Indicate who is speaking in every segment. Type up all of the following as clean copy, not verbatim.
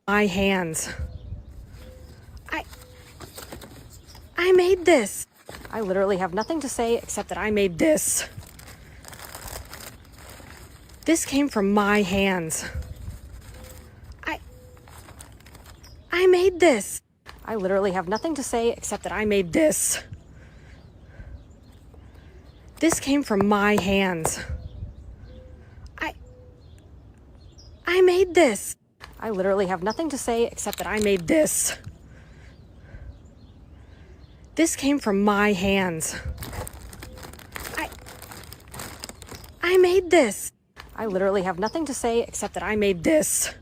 Speaker 1: My hands. I made this. I literally have nothing to say except that I made this. This came from my hands. I made this. I literally have nothing to say except that I made this. This came from my hands. I made this. I literally have nothing to say except that I made this. This came from my hands. I made this. I literally have nothing to say except that I made this.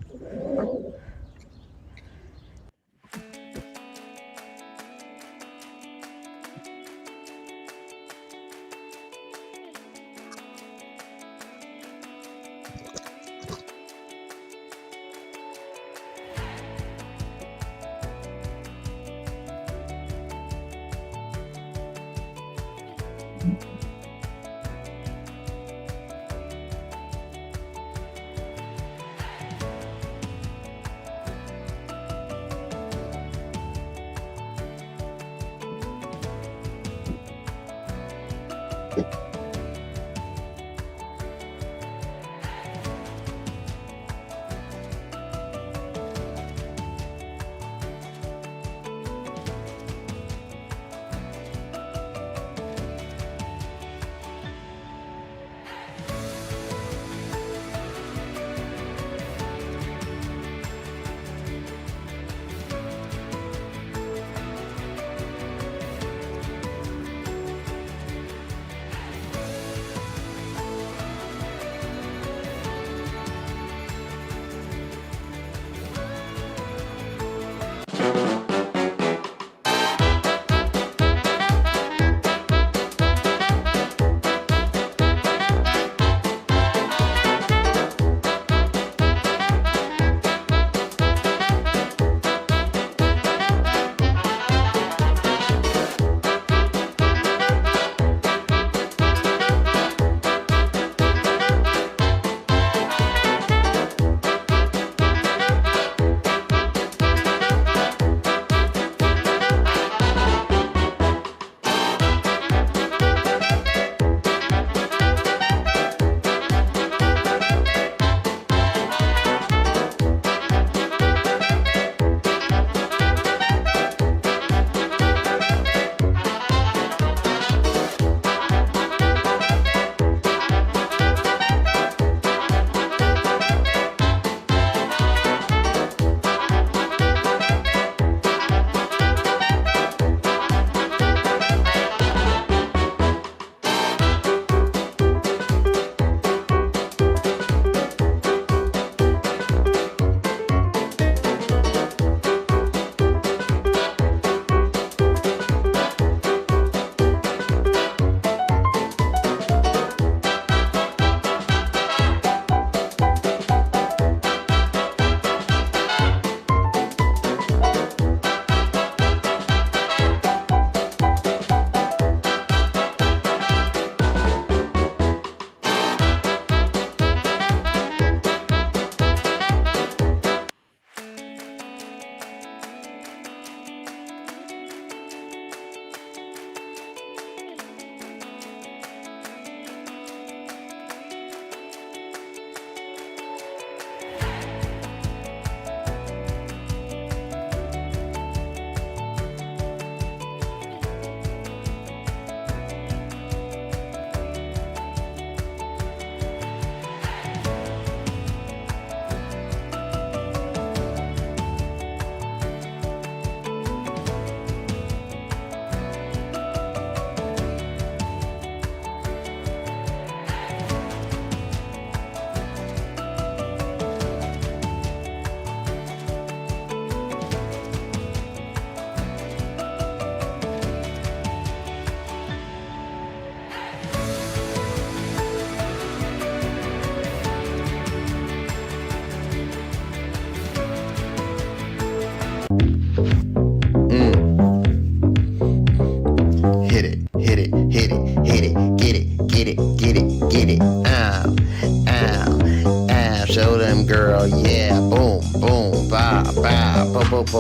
Speaker 2: Show them, girl, yeah, boom, boom, ba,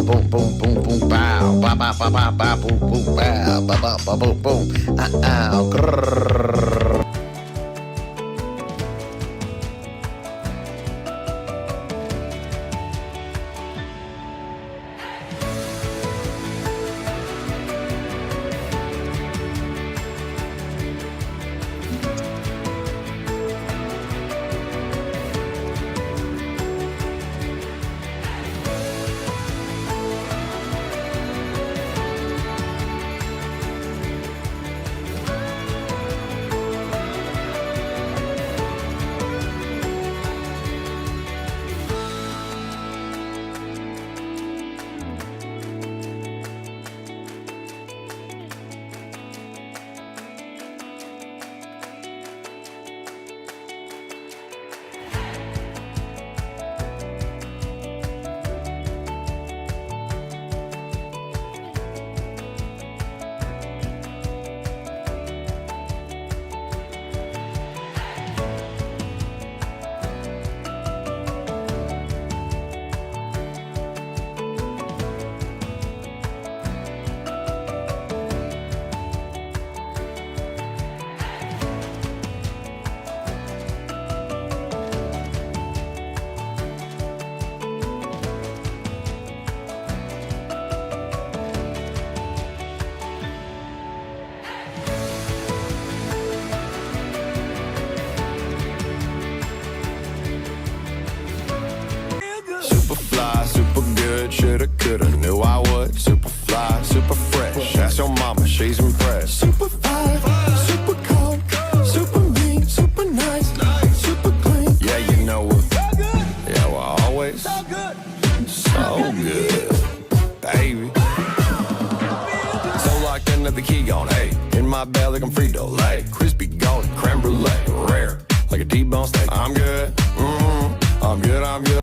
Speaker 2: boom boom boom boom bow. Ba ba ba ba ba boom boom bow. Ba ba ba boom boom. Grrr. Super fly, super good, shoulda, coulda, knew I would. Super fly, super fresh, ask your mama, she's impressed. Super fine, super cold, super mean, super nice, super clean. Yeah, you know what? Yeah, well, always so good, baby. So locked in at the key on, hey, in my bag like I'm Frito-Lay, crispy golden creme brulee, rare like a T-bone steak. I'm good, I'm good, I'm good.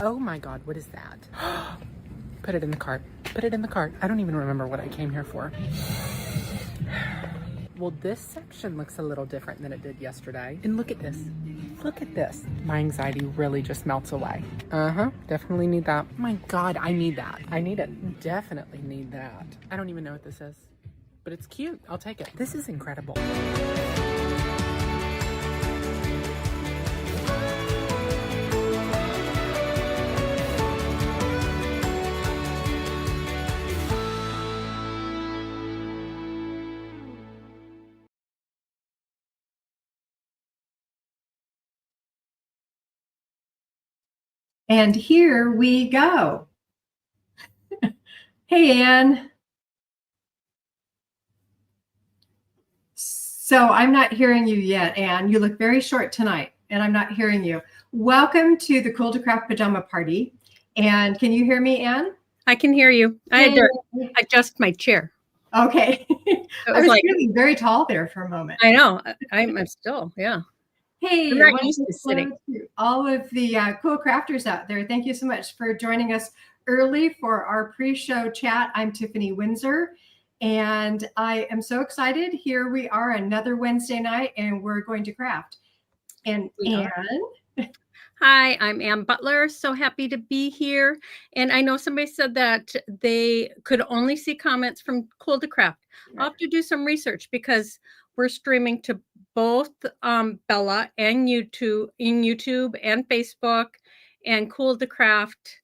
Speaker 3: Oh my God, what is that? Put it in the cart. Put it in the cart. I don't even remember what I came here for. Well, this section looks a little different than it did yesterday. And look at this. Look at this. My anxiety really just melts away. Definitely need that. My God, I need that. I need it. Definitely need that. I don't even know what this is, but it's cute. I'll take it. This is incredible.
Speaker 4: And here we go. Hey, Anne. So I'm not hearing you yet, Anne. You look very short tonight, and I'm not hearing you. Welcome to the Cool to Craft Pajama Party. And can you hear me, Anne?
Speaker 5: I can hear you. I had to adjust my chair.
Speaker 4: Okay. I was like, feeling very tall there for a moment.
Speaker 5: I know. I'm still, yeah.
Speaker 4: Hey,
Speaker 5: I'm not used to sitting.
Speaker 4: All of the cool crafters out there, thank you so much for joining us early for our pre-show chat. I'm Tiffany Windsor, and I am so excited. Here we are, another Wednesday night, and we're going to craft. And Anne?
Speaker 5: Hi, I'm Ann Butler. So happy to be here. And I know somebody said that they could only see comments from Cool to Craft. I'll have to do some research because we're streaming to both Bella and YouTube and Facebook and Cool to Craft.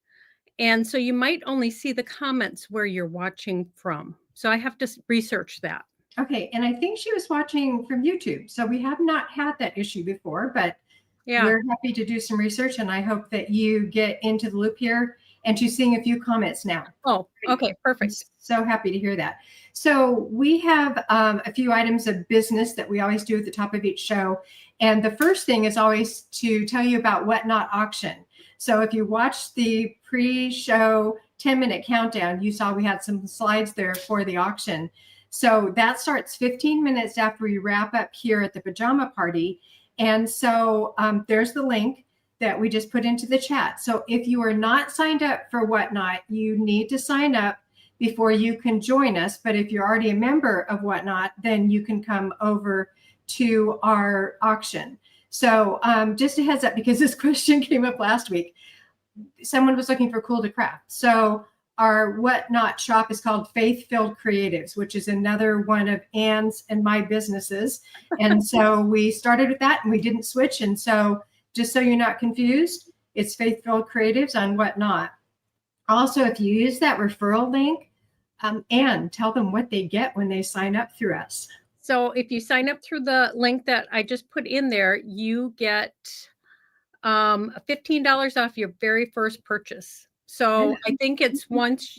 Speaker 5: And so you might only see the comments where you're watching from. So I have to research that.
Speaker 4: Okay, and I think she was watching from YouTube. So we have not had that issue before, but
Speaker 5: Yeah.
Speaker 4: we're happy to do some research, and I hope that you get into the loop here. And she's seeing a few comments now.
Speaker 5: Oh, okay,
Speaker 4: I'm
Speaker 5: perfect.
Speaker 4: so happy to hear that. So we have a few items of business that we always do at the top of each show. And the first thing is always to tell you about Whatnot Auction. So if you watched the pre-show 10-minute countdown, you saw we had some slides there for the auction. So that starts 15 minutes after we wrap up here at the Pajama Party. And so there's the link that we just put into the chat. So if you are not signed up for Whatnot, you need to sign up before you can join us. But if you're already a member of Whatnot, then you can come over to our auction. So just a heads up, because this question came up last week. Someone was looking for Cool to Craft. So our Whatnot shop is called Faith Filled Creatives, which is another one of Anne's and my businesses. And so we started with that and we didn't switch. And so just so you're not confused, it's Faith Filled Creatives on Whatnot. Also, if you use that referral link, Anne, tell them what they get when they sign up through us.
Speaker 5: So if you sign up through the link that I just put in there, you get $15 off your very first purchase. So I think it's once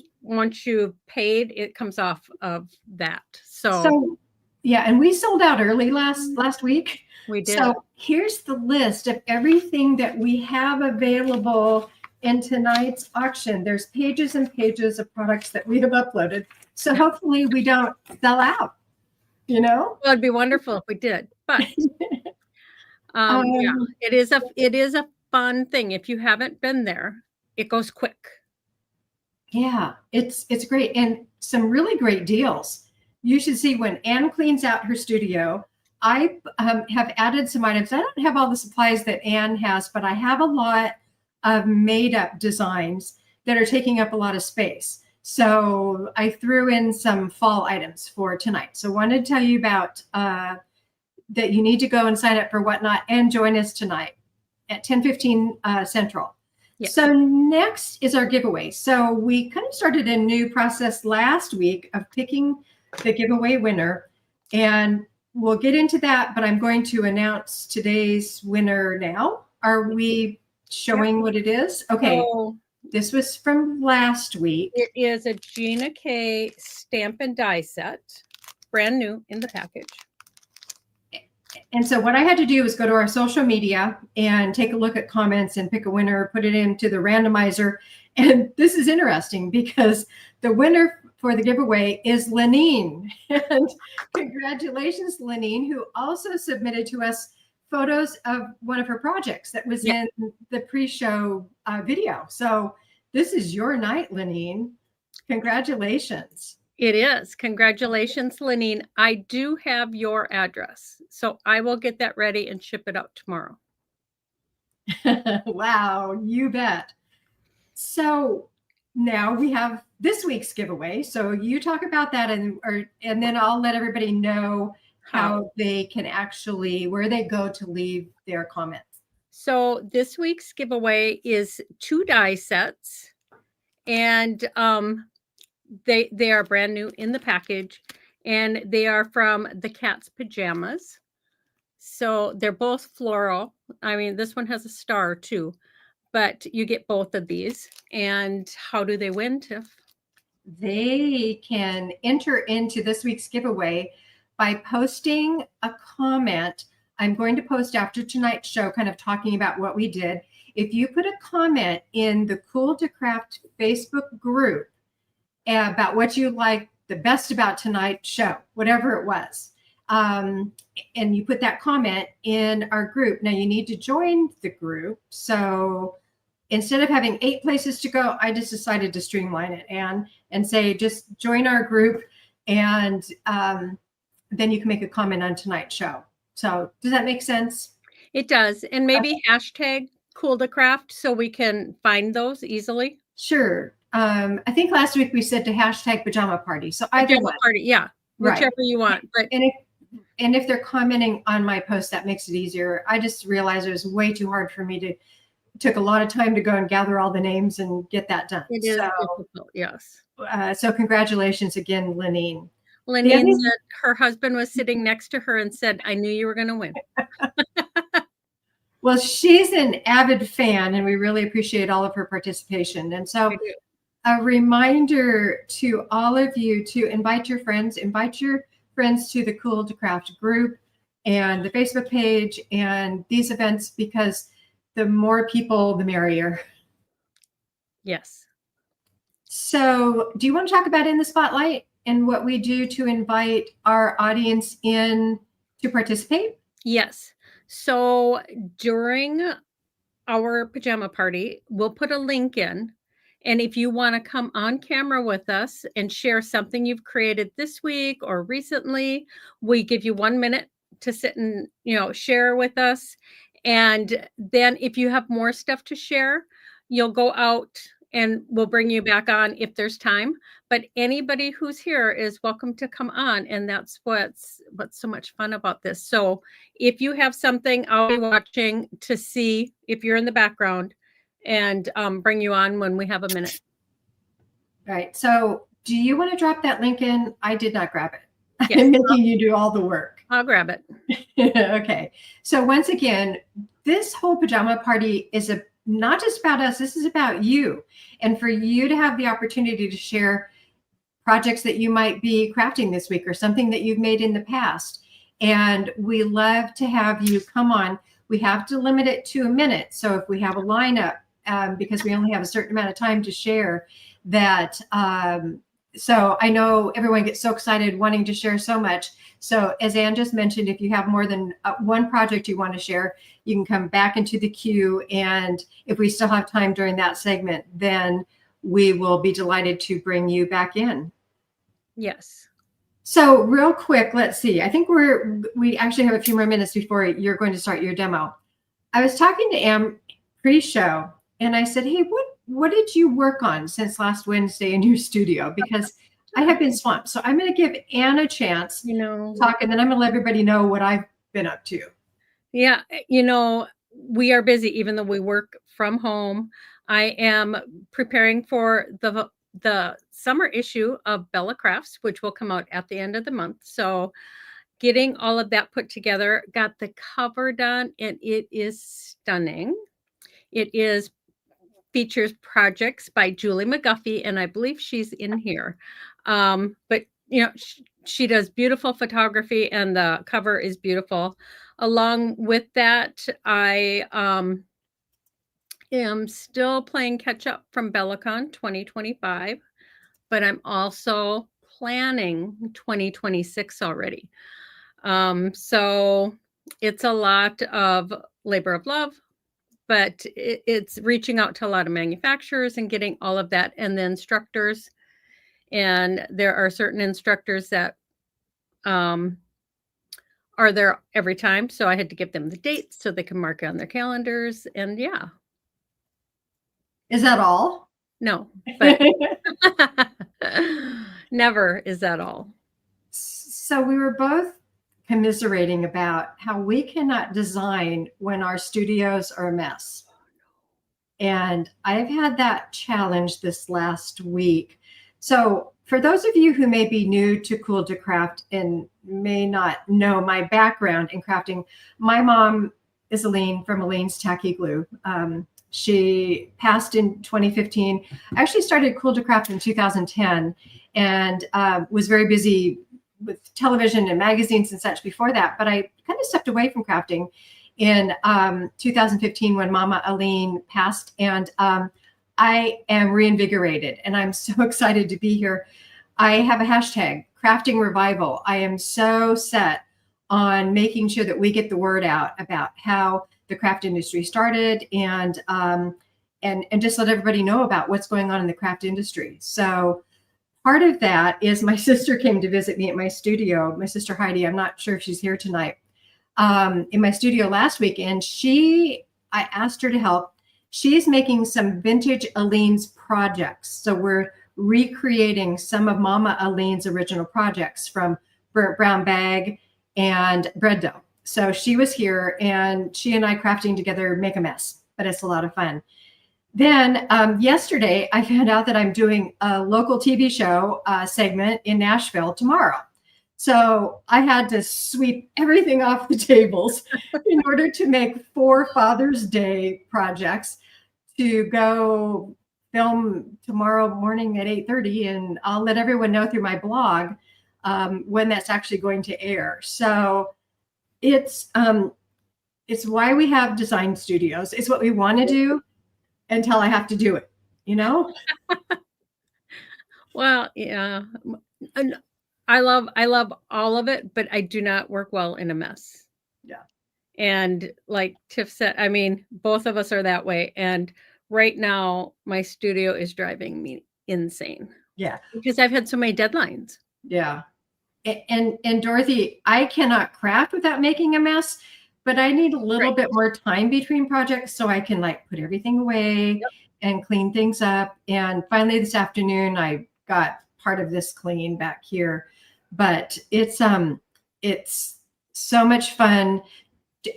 Speaker 5: you've paid, it comes off of that. So
Speaker 4: yeah, and we sold out early last week.
Speaker 5: we did.
Speaker 4: So here's the list of everything that we have available in tonight's auction. There's pages and pages of products that we have uploaded. So hopefully we don't sell out, you know?
Speaker 5: Well, it'd be wonderful if we did, but yeah, it is a fun thing. If you haven't been there, it goes quick.
Speaker 4: Yeah, it's great, and some really great deals. You should see when Anne cleans out her studio. I have added some items. I don't have all the supplies that Anne has, but I have a lot of made up designs that are taking up a lot of space. So I threw in some fall items for tonight. So I wanted to tell you about that you need to go and sign up for Whatnot and join us tonight at 10:15 Central.
Speaker 5: Yes.
Speaker 4: So next is our giveaway. So we kind of started a new process last week of picking the giveaway winner, and we'll get into that, but I'm going to announce today's winner now. Are we showing what it is? Okay.
Speaker 5: So
Speaker 4: this was from last week.
Speaker 5: it is a Gina K stamp and die set, brand new in the package.
Speaker 4: And so what I had to do was go to our social media and take a look at comments and pick a winner, put it into the randomizer. And this is interesting because the winner for the giveaway is Lenine. And congratulations, Lenine, who also submitted to us photos of one of her projects that was in the pre-show video. So this is your night, Lenine. Congratulations.
Speaker 5: It is. Congratulations, Lenine. I do have your address, so I will get that ready and ship it out tomorrow.
Speaker 4: Wow, you bet. So now we have this week's giveaway. So you talk about that, and then I'll let everybody know how they can actually, where they go to leave their comments.
Speaker 5: So this week's giveaway is 2 die sets, and they are brand new in the package, and they are from the cat's pajamas. So they're both floral. I mean, this one has a star too, but you get both of these. And how do they win, Tiff?
Speaker 4: They can enter into this week's giveaway by posting a comment. I'm going to post after tonight's show, kind of talking about what we did. If you put a comment in the Cool to Craft Facebook group about what you like the best about tonight's show, whatever it was, and you put that comment in our group. Now you need to join the group. So instead of having 8 places to go, I just decided to streamline it, Anne, and say, just join our group, and then you can make a comment on tonight's show. So does that make sense?
Speaker 5: It does. And maybe hashtag Cool to Craft so we can find those easily.
Speaker 4: Sure. I think last week we said to hashtag Pajama Party. So either
Speaker 5: Pajama
Speaker 4: one.
Speaker 5: Party, yeah, whichever you want. But
Speaker 4: and if they're commenting on my post, that makes it easier. I just realized it was way too hard for me it took a lot of time to go and gather all the names and get that done.
Speaker 5: it is difficult, yes.
Speaker 4: So congratulations again, Lenine.
Speaker 5: Lenny
Speaker 4: Yeah, these-
Speaker 5: said her husband was sitting next to her and said, I knew you were going to win.
Speaker 4: Well, she's an avid fan, and we really appreciate all of her participation. And so, a reminder to all of you to invite your friends to the Cool to Craft group and the Facebook page and these events, because the more people, the merrier.
Speaker 5: Yes.
Speaker 4: So, do you want to talk about In the Spotlight and what we do to invite our audience in to participate?
Speaker 5: Yes. So during our pajama party, we'll put a link in. And if you want to come on camera with us and share something you've created this week or recently, we give you 1 minute to sit and, share with us. And then if you have more stuff to share, you'll go out and we'll bring you back on if there's time. But anybody who's here is welcome to come on. And that's what's so much fun about this. So if you have something, I'll be watching to see if you're in the background and bring you on when we have a minute.
Speaker 4: All right. So do you want to drop that link in? I did not grab it.
Speaker 5: Yes.
Speaker 4: I'm making you do all the work.
Speaker 5: I'll grab it.
Speaker 4: Okay. So once again, this whole pajama party is not just about us. This is about you, and for you to have the opportunity to share projects that you might be crafting this week or something that you've made in the past. And we love to have you come on. We have to limit it to a minute. So if we have a lineup, because we only have a certain amount of time to share that. So I know everyone gets so excited wanting to share so much. So as Ann just mentioned, if you have more than one project you want to share, you can come back into the queue. And if we still have time during that segment, then we will be delighted to bring you back in.
Speaker 5: Yes.
Speaker 4: So real quick, let's see. I think we actually have a few more minutes before you're going to start your demo. I was talking to Ann pre-show, and I said, hey, what did you work on since last Wednesday in your studio? Because I have been swamped. So I'm going to give Ann a chance to talk, and then I'm going to let everybody know what I've been up to.
Speaker 5: Yeah. We are busy, even though we work from home. I am preparing for the summer issue of Bella Crafts, which will come out at the end of the month. So getting all of that put together, got the cover done, and it is stunning. It features projects by Julie McGuffey, and I believe she's in here. But she does beautiful photography, and the cover is beautiful. Along with that, I am still playing catch up from BellaCon 2025, but I'm also planning 2026 already. So it's a lot of labor of love, but it's reaching out to a lot of manufacturers and getting all of that, and the instructors. And there are certain instructors that are there every time. So I had to give them the dates so they can mark it on their calendars. And yeah.
Speaker 4: Is that all?
Speaker 5: No, but never is that all.
Speaker 4: So we were both commiserating about how we cannot design when our studios are a mess. And I've had that challenge this last week. So for those of you who may be new to Cool to Craft and may not know my background in crafting, my mom is Aline from Aline's Tacky Glue. She passed in 2015. I actually started Cool to Craft in 2010 and was very busy with television and magazines and such before that. But I kind of stepped away from crafting in 2015 when Mama Aline passed. And I am reinvigorated and I'm so excited to be here. I have a hashtag, Crafting Revival. I am so set on making sure that we get the word out about how the craft industry started and just let everybody know about what's going on in the craft industry. So part of that is my sister came to visit me at my studio, my sister Heidi. I'm not sure if she's here tonight, in my studio last week. And I asked her to help. She's making some vintage Aline's projects. So we're recreating some of Mama Aline's original projects from burnt brown bag and bread dough. So she was here and she and I crafting together make a mess, but it's a lot of fun. Then yesterday, I found out that I'm doing a local TV show segment in Nashville tomorrow. So I had to sweep everything off the tables in order to make 4 Father's Day projects to go film tomorrow morning at 8:30, and I'll let everyone know through my blog when that's actually going to air. So it's why we have design studios. It's what we want to do until I have to do it, you know?
Speaker 5: Well, yeah. And I love all of it, but I do not work well in a mess.
Speaker 4: Yeah.
Speaker 5: And like Tiff said, I mean, both of us are that way. And right now, my studio is driving me insane
Speaker 4: Yeah.
Speaker 5: because I've had so many deadlines.
Speaker 4: Yeah. And Dorothy, I cannot craft without making a mess, but I need a little
Speaker 5: Right.
Speaker 4: bit more time between projects so I can like put everything away and clean things up. And finally this afternoon I got part of this clean back here, but it's so much fun.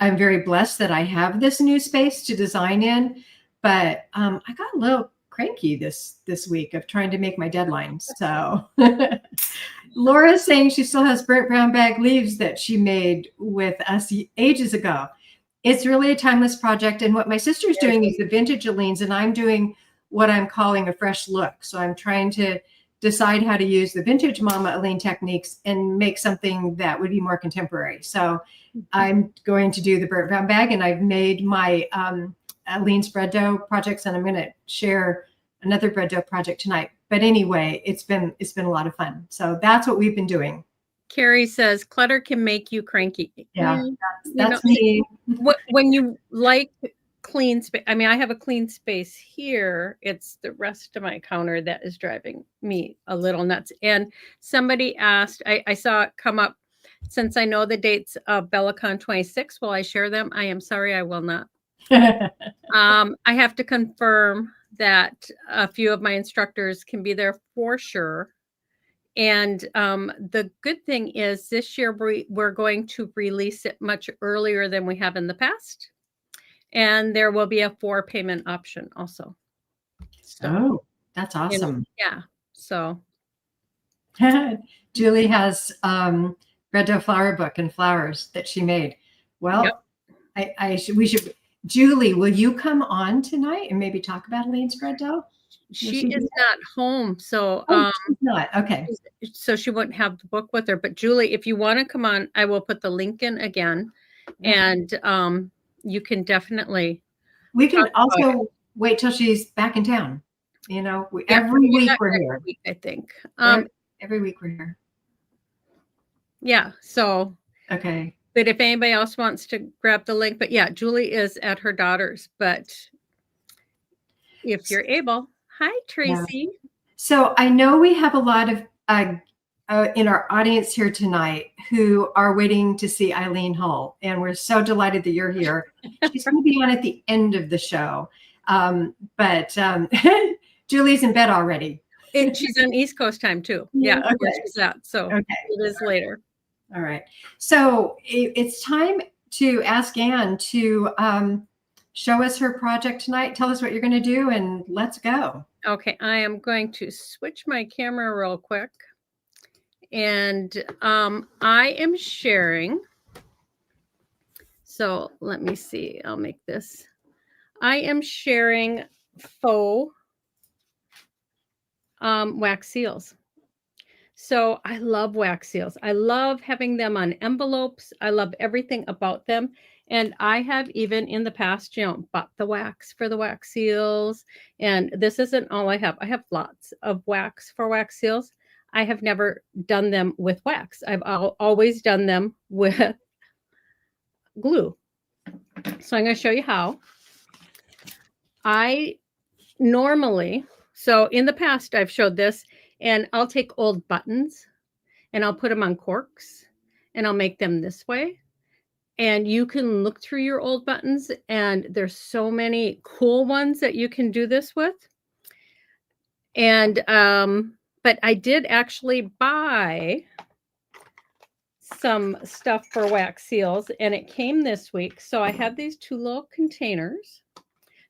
Speaker 4: I'm very blessed that I have this new space to design in, but I got a little cranky this week of trying to make my deadline. So Laura's saying she still has burnt brown bag leaves that she made with us ages ago. It's really a timeless project. And what my sister's doing is the vintage Aleen's, and I'm doing what I'm calling a fresh look. So I'm trying to decide how to use the vintage Mama Aleen techniques and make something that would be more contemporary. So I'm going to do the burnt brown bag, and I've made my Aleen's bread dough projects, and I'm going to share another bread dough project tonight. But anyway, it's been a lot of fun. So that's what we've been doing.
Speaker 5: Carrie says clutter can make you cranky.
Speaker 4: Yeah, that's me.
Speaker 5: When you like clean space, I mean, I have a clean space here. It's the rest of my counter that is driving me a little nuts. And somebody asked, I saw it come up, since I know the dates of BellaCon 26, will I share them? I am sorry, I will not. I have to confirm that a few of my instructors can be there for sure. And the good thing is this year we're going to release it much earlier than we have in the past. And there will be a 4 payment option also.
Speaker 4: So, that's awesome.
Speaker 5: Yeah. So
Speaker 4: Julie has bread dough flower book and flowers that she made. Well, we should. Julie, will you come on tonight and maybe talk about Aleen's bread dough?
Speaker 5: She is not home, so
Speaker 4: she's not. Okay.
Speaker 5: So she wouldn't have the book with her. But Julie, if you want to come on, I will put the link in again, and you can definitely.
Speaker 4: We can also wait till she's back in town. You know, every week we're here.
Speaker 5: Week, I think.
Speaker 4: Every week we're here.
Speaker 5: Yeah. So.
Speaker 4: Okay.
Speaker 5: But if anybody else wants to grab the link, but yeah, Julie is at her daughter's. But if you're able, hi Tracy.
Speaker 4: Yeah. So I know we have a lot of in our audience here tonight who are waiting to see Eileen Hull, and we're so delighted that you're here. She's going to be on at the end of the show, but Julie's in bed already.
Speaker 5: She's on East Coast time too. Yeah,
Speaker 4: okay.
Speaker 5: Where she's at. So it is later.
Speaker 4: All right. So it's time to ask Anne to show us her project tonight. Tell us what you're going to do, and let's go.
Speaker 5: Okay, I am going to switch my camera real quick. And I am sharing. So let me see. I'll make this. I am sharing faux wax seals. So I love wax seals. I love having them on envelopes. I love everything about them. And I have even in the past, bought the wax for the wax seals. And this isn't all I have. I have lots of wax for wax seals. I have never done them with wax. I've always done them with glue. So I'm going to show you how. I normally, so in the past, I've showed this, and I'll take old buttons and I'll put them on corks and I'll make them this way. And you can look through your old buttons, and there's so many cool ones that you can do this with. And, but I did actually buy some stuff for wax seals, and it came this week. So I have these 2 little containers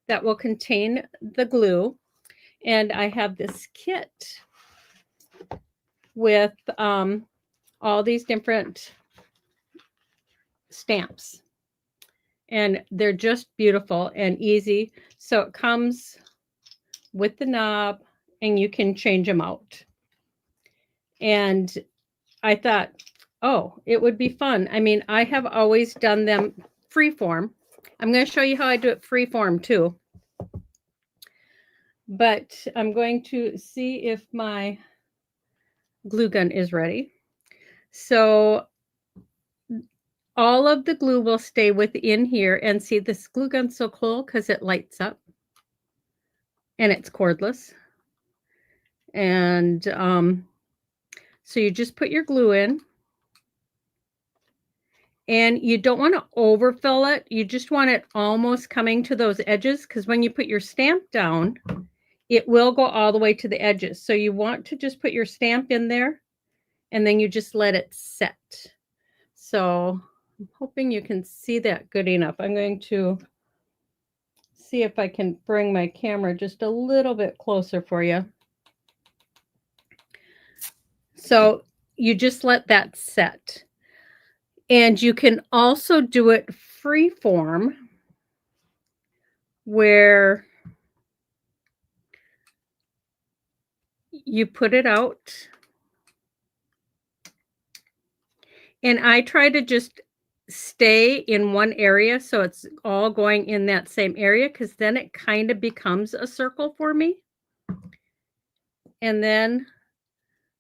Speaker 5: that will contain the glue. And I have this kit with all these different stamps. And they're just beautiful and easy. So it comes with the knob and you can change them out. And I thought, oh, it would be fun. I mean, I have always done them freeform. I'm going to show you how I do it freeform too. But I'm going to see if my glue gun is ready. So all of the glue will stay within here. And see, this glue gun's so cool because it lights up and it's cordless. And so you just put your glue in. And you don't want to overfill it. You just want it almost coming to those edges, because when you put your stamp down, it will go all the way to the edges. So you want to just put your stamp in there and then you just let it set. So I'm hoping you can see that good enough. I'm going to see if I can bring my camera just a little bit closer for you. So you just let that set. And you can also do it freeform, where you put it out. And I try to just stay in one area so it's all going in that same area, because then it kind of becomes a circle for me. And then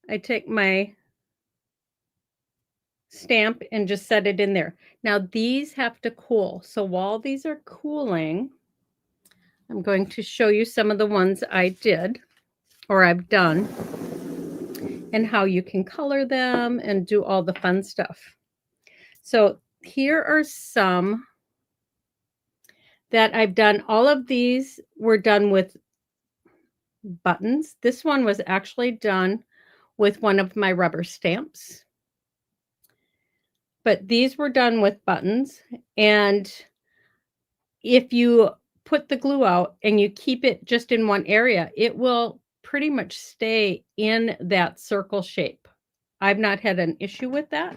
Speaker 5: I take my stamp and just set it in there. Now these have to cool. So while these are cooling, I'm going to show you some of the ones I did or I've done and how you can color them and do all the fun stuff. So here are some that I've done. All of these were done with buttons. This one was actually done with one of my rubber stamps. But these were done with buttons. And if you put the glue out and you keep it just in one area, it will pretty much stay in that circle shape. I've not had an issue with that.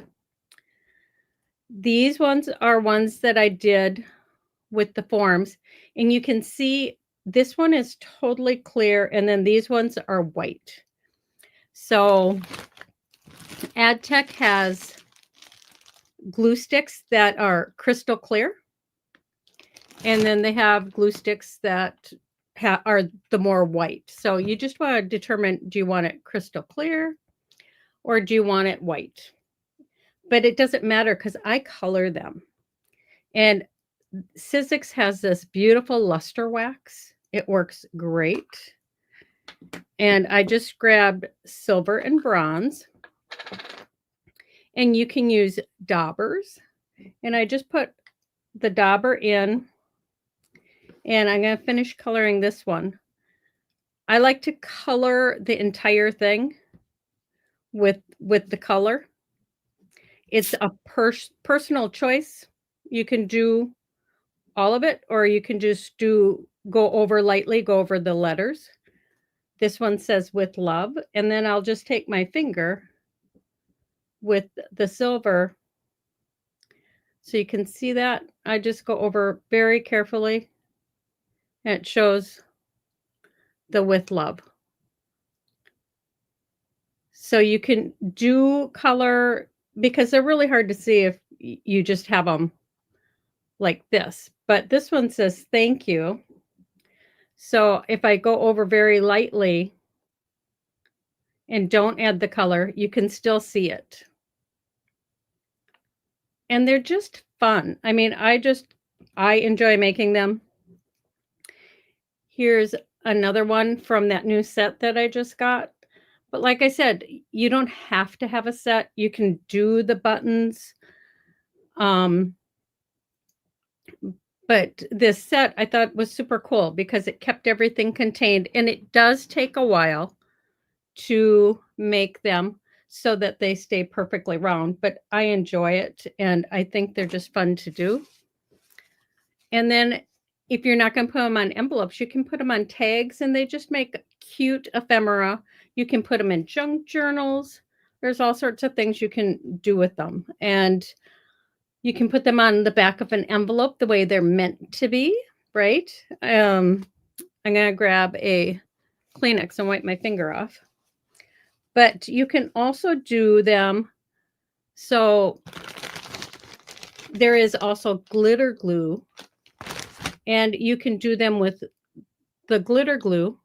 Speaker 5: These ones are ones that I did with the forms, and you can see this one is totally clear, and then these ones are white. So AdTech has glue sticks that are crystal clear, and then they have glue sticks that are the more white. So you just want to determine, do you want it crystal clear or do you want it white? But it doesn't matter because I color them. And Sizzix has this beautiful luster wax. It works great. And I just grabbed silver and bronze. And you can use daubers. And I just put the dauber in. And I'm going to finish coloring this one. I like to color the entire thing with the color. It's a personal choice. You can do all of it, or you can just go over lightly, go over the letters. This one says with love. And then I'll just take my finger with the silver. So you can see that. I just go over very carefully. And it shows the with love. So you can do color, because they're really hard to see if you just have them like this. But this one says thank you. So if I go over very lightly and don't add the color, you can still see it. And they're just fun. I mean, I enjoy making them. Here's another one from that new set that I just got. But like I said, you don't have to have a set. You can do the buttons. But this set I thought was super cool because it kept everything contained. And it does take a while to make them so that they stay perfectly round. But I enjoy it. And I think they're just fun to do. And then if you're not going to put them on envelopes, you can put them on tags, and they just make cute ephemera. You can put them in junk journals, There's all sorts of things you can do with them. And you can put them on the back of an envelope the way they're meant to be, right? I'm going to grab a Kleenex and wipe my finger off. But you can also do them so there is also glitter glue, and you can do them with the glitter glue.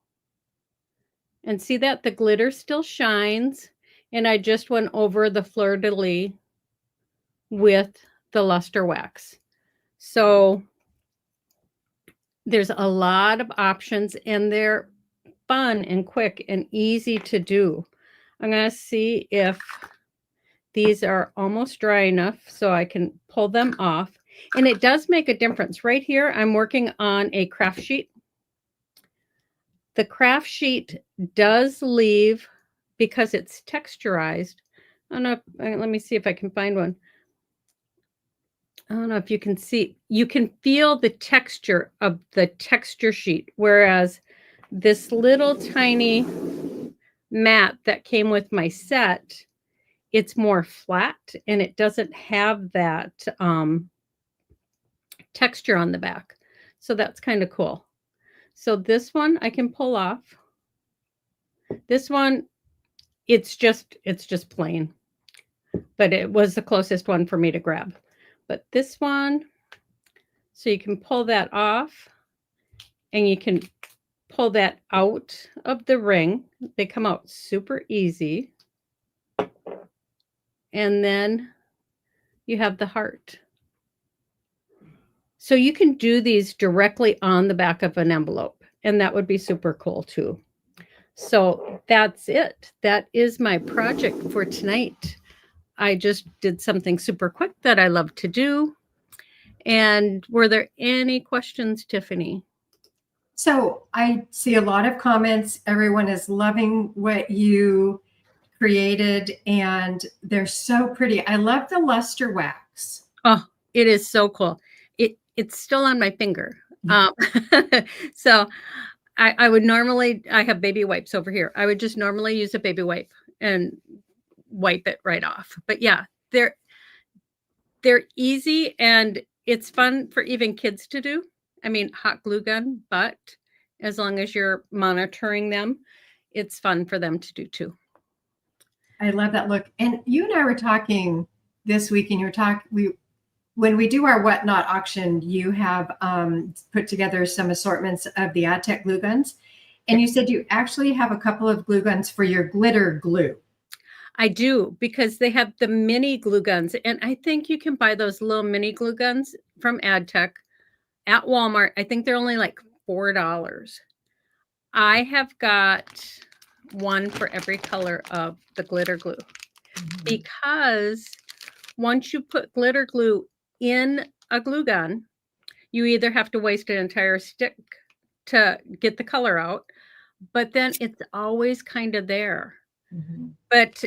Speaker 5: And see that the glitter still shines, and I just went over the fleur-de-lis with the luster wax. So there's a lot of options, and they're fun and quick and easy to do. I'm going to see if these are almost dry enough so I can pull them off. And it does make a difference. Right here, I'm working on a craft sheet. The craft sheet does leave, because it's texturized. I don't know. Let me see if I can find one. I don't know if you can see. You can feel the texture of the texture sheet, whereas this little tiny mat that came with my set, it's more flat and it doesn't have that texture on the back. So that's kind of cool. So this one I can pull off. This one, it's just plain, but it was the closest one for me to grab. But this one, so you can pull that off and you can pull that out of the ring. They come out super easy. And then you have the heart. So you can do these directly on the back of an envelope, and that would be super cool too. So that's it. That is my project for tonight. I just did something super quick that I love to do. And were there any questions, Tiffany?
Speaker 4: So I see a lot of comments. Everyone is loving what you created, and they're so pretty. I love the luster wax.
Speaker 5: Oh, it is so cool. It's still on my finger. So I would normally, I have baby wipes over here. I would just normally use a baby wipe and wipe it right off. But yeah, they're easy, and it's fun for even kids to do. I mean, hot glue gun, but as long as you're monitoring them, it's fun for them to do too.
Speaker 4: I love that look. And you and I were talking this week, and when we do our Whatnot auction, you have put together some assortments of the AdTech glue guns. And you said you actually have a couple of glue guns for your glitter glue.
Speaker 5: I do, because they have the mini glue guns. And I think you can buy those little mini glue guns from AdTech at Walmart. I think they're only like $4. I have got one for every color of the glitter glue, because once you put glitter glue in a glue gun, you either have to waste an entire stick to get the color out, but then it's always kind of there. But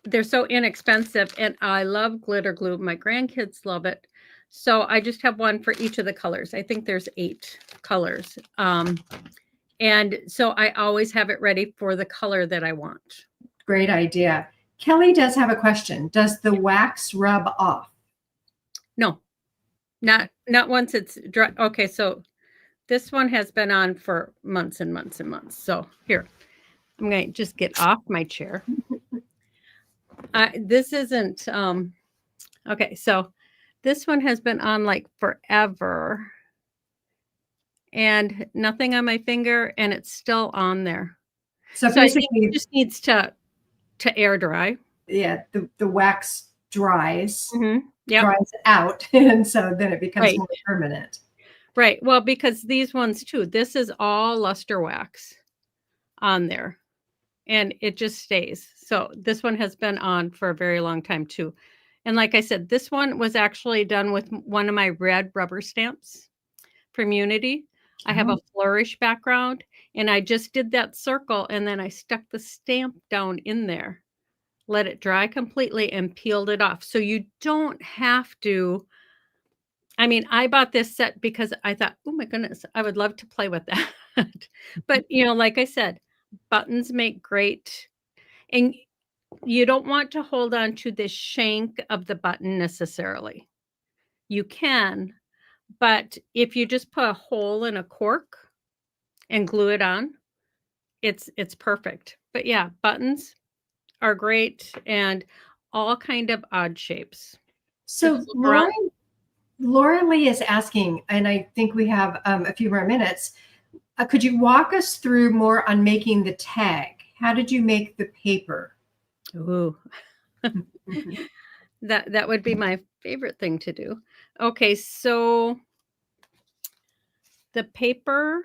Speaker 5: they're so inexpensive, and I love glitter glue. My grandkids love it. So I just have one for each of the colors. I think there's 8 colors. And so I always have it ready for the color that I want.
Speaker 4: Great idea. Kelly does have a question. Does the wax rub off?
Speaker 5: No, not once it's dry. Okay, so this one has been on for months and months and months. So here, I'm going to just get off my chair. This isn't, okay, so this one has been on like forever, and nothing on my finger, and it's still on there.
Speaker 4: So
Speaker 5: I think
Speaker 4: basically,
Speaker 5: it just needs to air dry.
Speaker 4: yeah, the wax dries,
Speaker 5: Yep.
Speaker 4: dries out, and so then it becomes
Speaker 5: Right.
Speaker 4: more permanent.
Speaker 5: Right. Well, because these ones too, this is all luster wax on there, and it just stays. So this one has been on for a very long time too. And like I said, this one was actually done with one of my red rubber stamps from Unity. I have a flourish background, and I just did that circle, and then I stuck the stamp down in there, let it dry completely, and peeled it off. So you don't have to. I mean, I bought this set because I thought, oh my goodness, I would love to play with that. But, like I said, buttons make great. And you don't want to hold on to the shank of the button necessarily. You can, but if you just put a hole in a cork and glue it on, it's perfect. But yeah, buttons are great and all kind of odd shapes.
Speaker 4: So
Speaker 5: Just look around.
Speaker 4: Laura Lee is asking, and I think we have a few more minutes. Could you walk us through more on making the tag? How did you make the paper?
Speaker 5: Ooh. That would be my favorite thing to do. Okay, so the paper,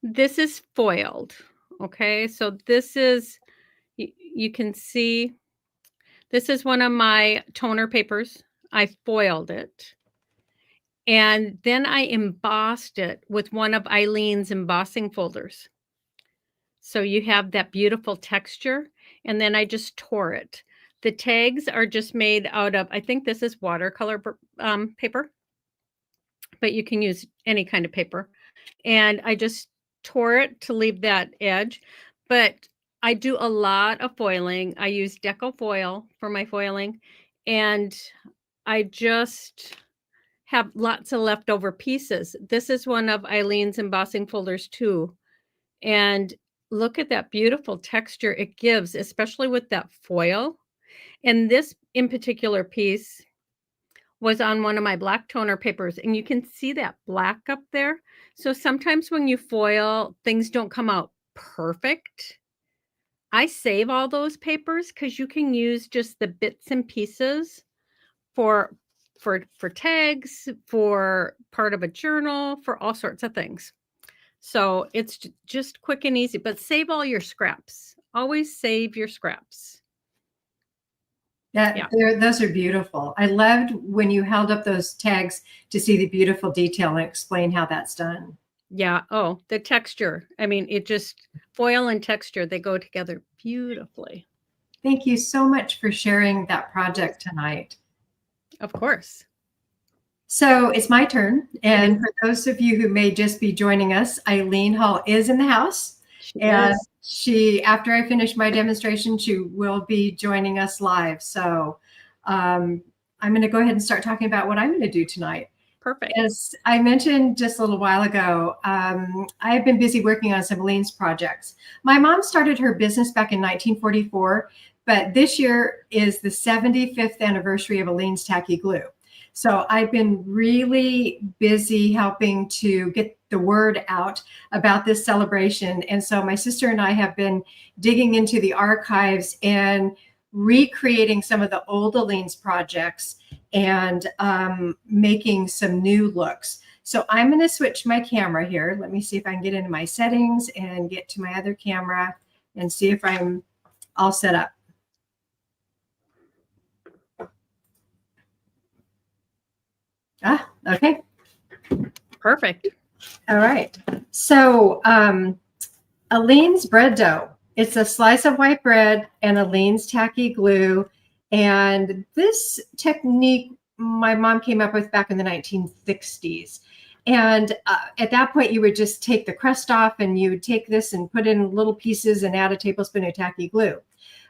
Speaker 5: this is foiled. Okay, so this is, you can see, this is one of my toner papers. I foiled it. And then I embossed it with one of Eileen's embossing folders. So you have that beautiful texture. And then I just tore it. The tags are just made out of, I think this is watercolor paper, but you can use any kind of paper. And I just tore it to leave that edge. But I do a lot of foiling. I use deco foil for my foiling. And I just have lots of leftover pieces. This is one of Eileen's embossing folders too. And look at that beautiful texture it gives, especially with that foil. And this in particular piece was on one of my black toner papers, and you can see that black up there. So sometimes when you foil, things don't come out perfect. I save all those papers because you can use just the bits and pieces for tags, for part of a journal, for all sorts of things. So it's just quick and easy, but save all your scraps. Always save your scraps.
Speaker 4: Those are beautiful. I loved when you held up those tags to see the beautiful detail and explain how that's done.
Speaker 5: Yeah. Oh, the texture. I mean, it just, foil and texture, they go together beautifully.
Speaker 4: Thank you so much for sharing that project tonight.
Speaker 5: Of course.
Speaker 4: So it's my turn. And for those of you who may just be joining us, Eileen Hall is in the house. And she, after I finish my demonstration, she will be joining us live. So I'm going to go ahead and start talking about what I'm going to do tonight.
Speaker 5: Perfect.
Speaker 4: As I mentioned just a little while ago, I've been busy working on some Eileen's projects. My mom started her business back in 1944, but this year is the 75th anniversary of Eileen's Tacky Glue. So I've been really busy helping to get the word out about this celebration. And so my sister and I have been digging into the archives and recreating some of the old Eileen's projects and making some new looks. So I'm going to switch my camera here. Let me see if I can get into my settings and get to my other camera and see if I'm all set up. Okay.
Speaker 5: Perfect.
Speaker 4: All right. So Eileen's bread dough. It's a slice of white bread and Eileen's tacky glue. And this technique my mom came up with back in the 1960s. And at that point, you would just take the crust off and you would take this and put in little pieces and add a tablespoon of tacky glue.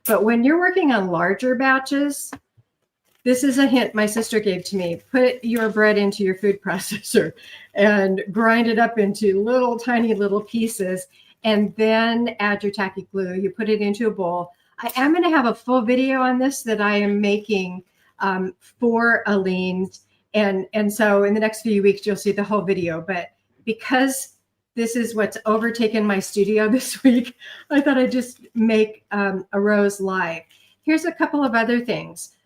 Speaker 4: But when you're working on larger batches, this is a hint my sister gave to me. Put your bread into your food processor and grind it up into little tiny little pieces and then add your tacky glue. You put it into a bowl. I am going to have a full video on this that I am making for Eileen's. And so in the next few weeks, you'll see the whole video. But because this is what's overtaken my studio this week, I thought I'd just make a rose live. Here's a couple of other things.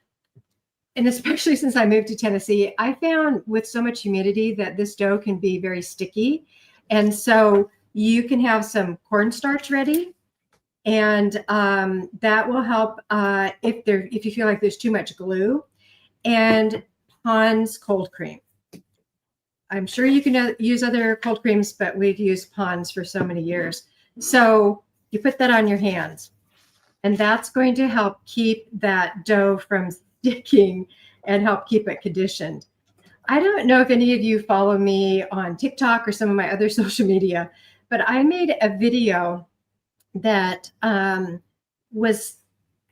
Speaker 4: And especially since I moved to Tennessee, I found with so much humidity that this dough can be very sticky. And so you can have some cornstarch ready. And that will help if you feel like there's too much glue. And Pond's cold cream. I'm sure you can use other cold creams, but we've used Pond's for so many years. So you put that on your hands. And that's going to help keep that dough from sticking and help keep it conditioned. I don't know if any of you follow me on TikTok or some of my other social media, but I made a video that was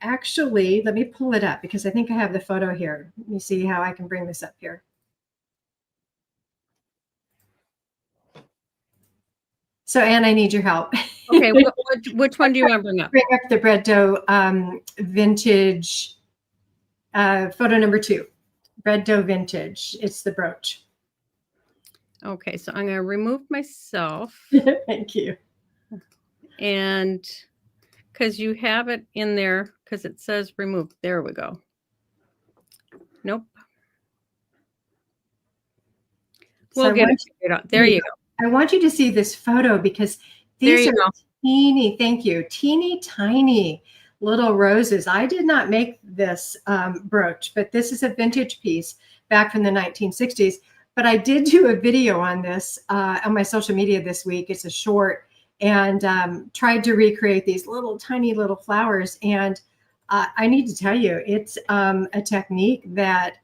Speaker 4: actually, let me pull it up because I think I have the photo here. Let me see how I can bring this up here. So, Anne, I need your help.
Speaker 5: Okay, which one do you want to bring up?
Speaker 4: Bring up the bread dough vintage photo number 2. Bread dough vintage. It's the brooch.
Speaker 5: Okay, so I'm going to remove myself.
Speaker 4: Thank you.
Speaker 5: And because you have it in there, because it says remove. There we go. Nope. We'll get it figured out. There you go.
Speaker 4: I want you to see this photo because these are teeny, thank you, teeny tiny little roses. I did not make this brooch, but this is a vintage piece back from the 1960s. But I did do a video on this on my social media this week. It's a short, and tried to recreate these little tiny little flowers. And I need to tell you, it's a technique that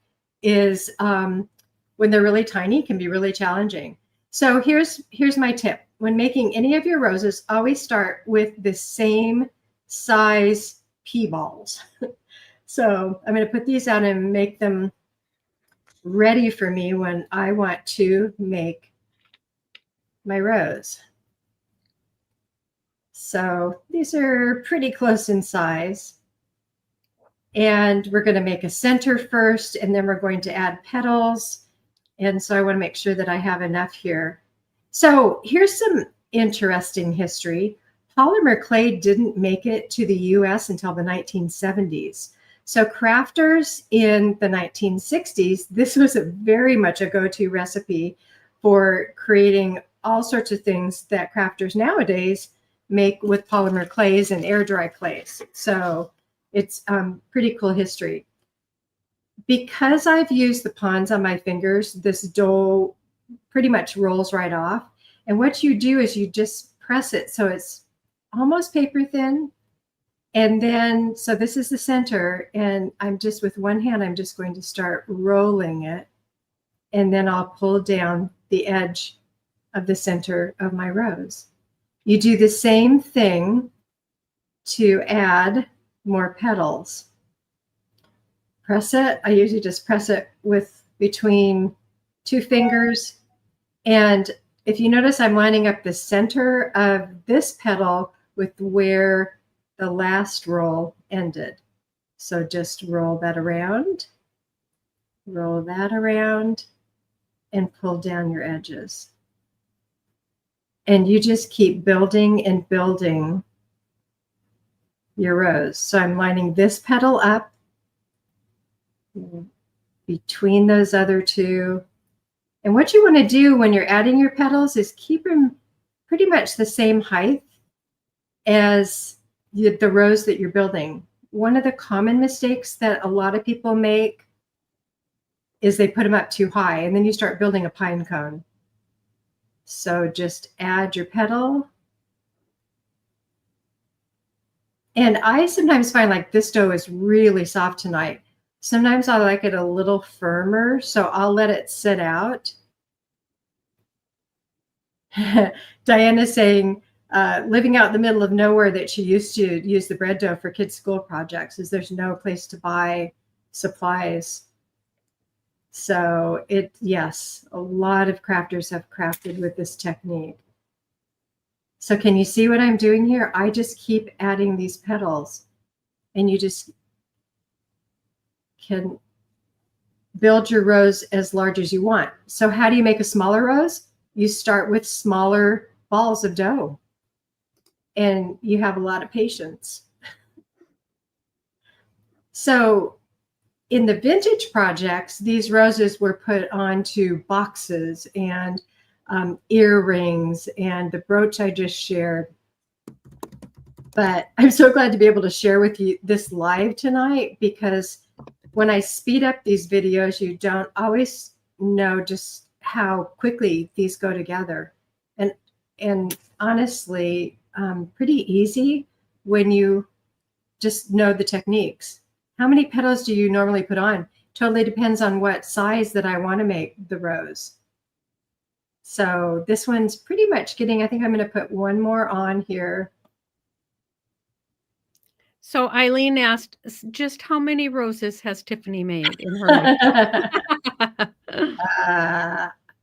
Speaker 4: is, when they're really tiny, can be really challenging. So here's my tip. When making any of your roses, always start with the same size pea balls. So I'm going to put these out and make them ready for me when I want to make my rose. So these are pretty close in size. And we're going to make a center first, and then we're going to add petals. And so I want to make sure that I have enough here. So here's some interesting history. Polymer clay didn't make it to the US until the 1970s. So crafters in the 1960s, this was very much a go-to recipe for creating all sorts of things that crafters nowadays make with polymer clays and air dry clays. So it's pretty cool history. Because I've used the pawns on my fingers, this dough pretty much rolls right off. And what you do is you just press it so it's almost paper thin. And then, so this is the center, and I'm just, with one hand, I'm just going to start rolling it. And then I'll pull down the edge of the center of my rose. You do the same thing to add more petals. Press it. I usually just press it with between 2 fingers. And if you notice, I'm lining up the center of this petal with where the last roll ended. So just roll that around, and pull down your edges. And you just keep building and building your rose. So I'm lining this petal up between those other 2. And what you want to do when you're adding your petals is keep them pretty much the same height as the rose that you're building. One of the common mistakes that a lot of people make is they put them up too high, and then you start building a pine cone. So just add your petal. And I sometimes find like this dough is really soft tonight. Sometimes I like it a little firmer, so I'll let it sit out. Diana's saying, living out in the middle of nowhere, that she used to use the bread dough for kids' school projects, is there's no place to buy supplies. So yes, a lot of crafters have crafted with this technique. So can you see what I'm doing here? I just keep adding these petals, and you just can build your rose as large as you want. So how do you make a smaller rose? You start with smaller balls of dough, and you have a lot of patience. So in the vintage projects, these roses were put onto boxes and earrings and the brooch I just shared. But I'm so glad to be able to share with you this live tonight, because when I speed up these videos, you don't always know just how quickly these go together. And honestly, pretty easy when you just know the techniques. How many petals do you normally put on? Totally depends on what size that I want to make the rose. So this one's pretty much getting, I think I'm going to put one more on here.
Speaker 5: So Eileen asked, just how many roses has Tiffany made in her life?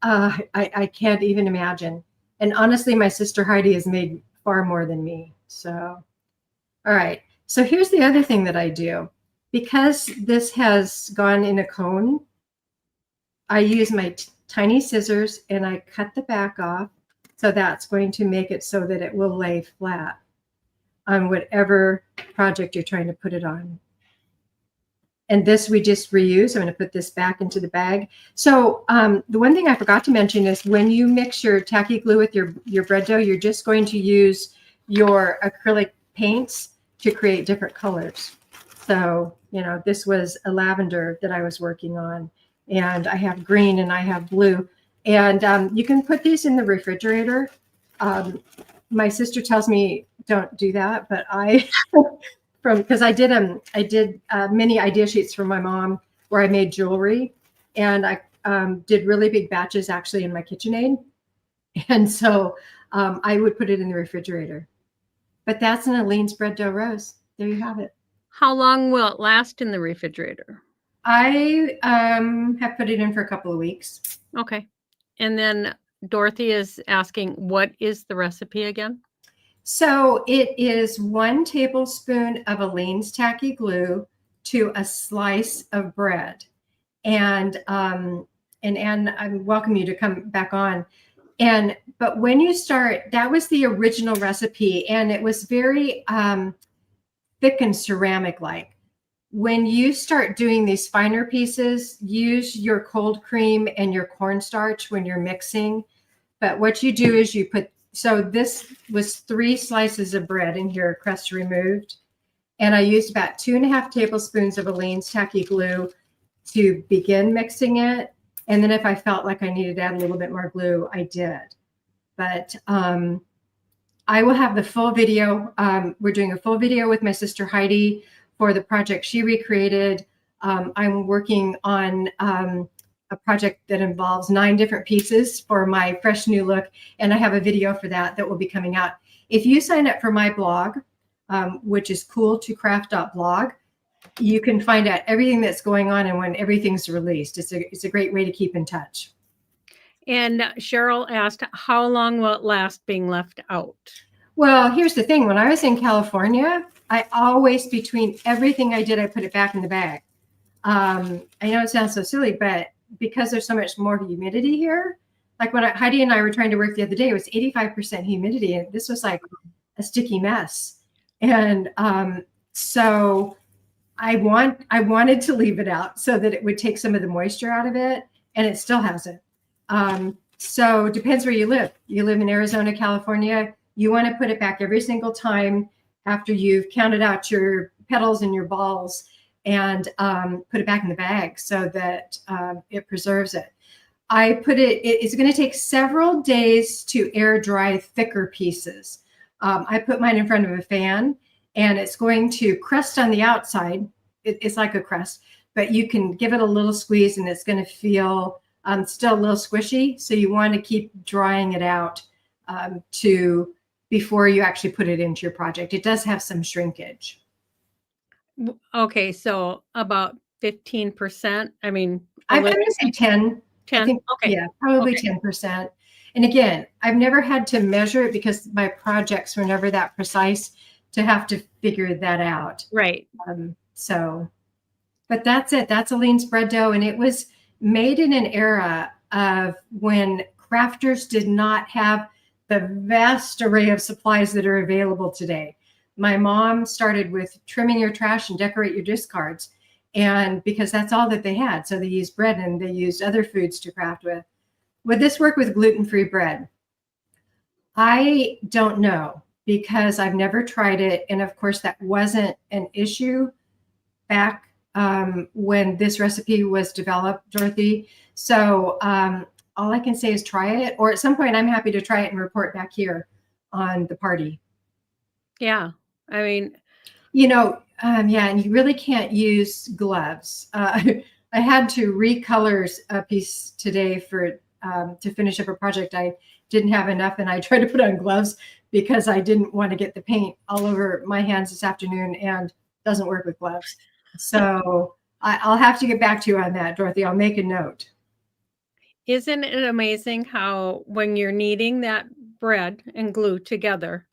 Speaker 4: I can't even imagine. And honestly, my sister Heidi has made far more than me. So, all right. So here's the other thing that I do. Because this has gone in a cone, I use my tiny scissors and I cut the back off. So that's going to make it so that it will lay flat on whatever project you're trying to put it on. And this we just reuse. I'm going to put this back into the bag. So the one thing I forgot to mention is when you mix your tacky glue with your bread dough, you're just going to use your acrylic paints to create different colors. So, you know, this was a lavender that I was working on, and I have green and I have blue. And you can put these in the refrigerator. My sister tells me don't do that, but I because I did many idea sheets for my mom where I made jewelry, and I did really big batches actually in my KitchenAid, and so I would put it in the refrigerator. But that's an Aleene's bread dough rose. There you have it.
Speaker 5: How long will it last in the refrigerator?
Speaker 4: I have put it in for a couple of weeks.
Speaker 5: Okay. And then Dorothy is asking, what is the recipe again?
Speaker 4: So it is 1 tablespoon of Aleene's tacky glue to a slice of bread. And Anne, I welcome you to come back on. But when you start, that was the original recipe, and it was very thick and ceramic-like. When you start doing these finer pieces, use your cold cream and your cornstarch when you're mixing. But what you do is you put, so this was 3 slices of bread in here, crust removed. And I used about 2.5 tablespoons of Aleene's tacky glue to begin mixing it. And then if I felt like I needed to add a little bit more glue, I did. But I will have the full video. We're doing a full video with my sister Heidi for the project she recreated. I'm working on a project that involves 9 different pieces for my fresh new look. And I have a video for that will be coming out. If you sign up for my blog, which is cool2craft.blog, you can find out everything that's going on and when everything's released. It's a great way to keep in touch.
Speaker 5: And Cheryl asked, how long will it last being left out?
Speaker 4: Well, here's the thing. When I was in California, I always, between everything I did, I put it back in the bag. I know it sounds so silly, but because there's so much more humidity here, like when Heidi and I were trying to work the other day, it was 85% humidity, and this was like a sticky mess. And so I wanted to leave it out so that it would take some of the moisture out of it, and it still hasn't. So it depends where you live. You live in Arizona, California, you want to put it back every single time after you've counted out your petals and your balls, and put it back in the bag so that it preserves it. It's going to take several days to air dry thicker pieces. I put mine in front of a fan, and it's going to crust on the outside. It's like a crust, but you can give it a little squeeze and it's going to feel still a little squishy. So you want to keep drying it out before you actually put it into your project. It does have some shrinkage.
Speaker 5: Okay, so about 15%. I mean,
Speaker 4: I'm going to say 10.
Speaker 5: 10.
Speaker 4: I think,
Speaker 5: okay.
Speaker 4: Yeah, probably
Speaker 5: Okay.
Speaker 4: 10%. And again, I've never had to measure it because my projects were never that precise to have to figure that out.
Speaker 5: Right.
Speaker 4: But that's it. That's Aleene's bread dough. And it was made in an era of when crafters did not have the vast array of supplies that are available today. My mom started with trimming your trash and decorate your discards. And because that's all that they had. So they used bread and they used other foods to craft with. Would this work with gluten-free bread? I don't know, because I've never tried it. And of course, that wasn't an issue back when this recipe was developed, Dorothy. So all I can say is try it. Or at some point, I'm happy to try it and report back here on the party.
Speaker 5: Yeah. I mean,
Speaker 4: yeah, and you really can't use gloves. I had to recolor a piece today to finish up a project. I didn't have enough, and I tried to put on gloves because I didn't want to get the paint all over my hands this afternoon, and doesn't work with gloves. So I'll have to get back to you on that, Dorothy. I'll make a note.
Speaker 5: Isn't it amazing how when you're kneading that bread and glue together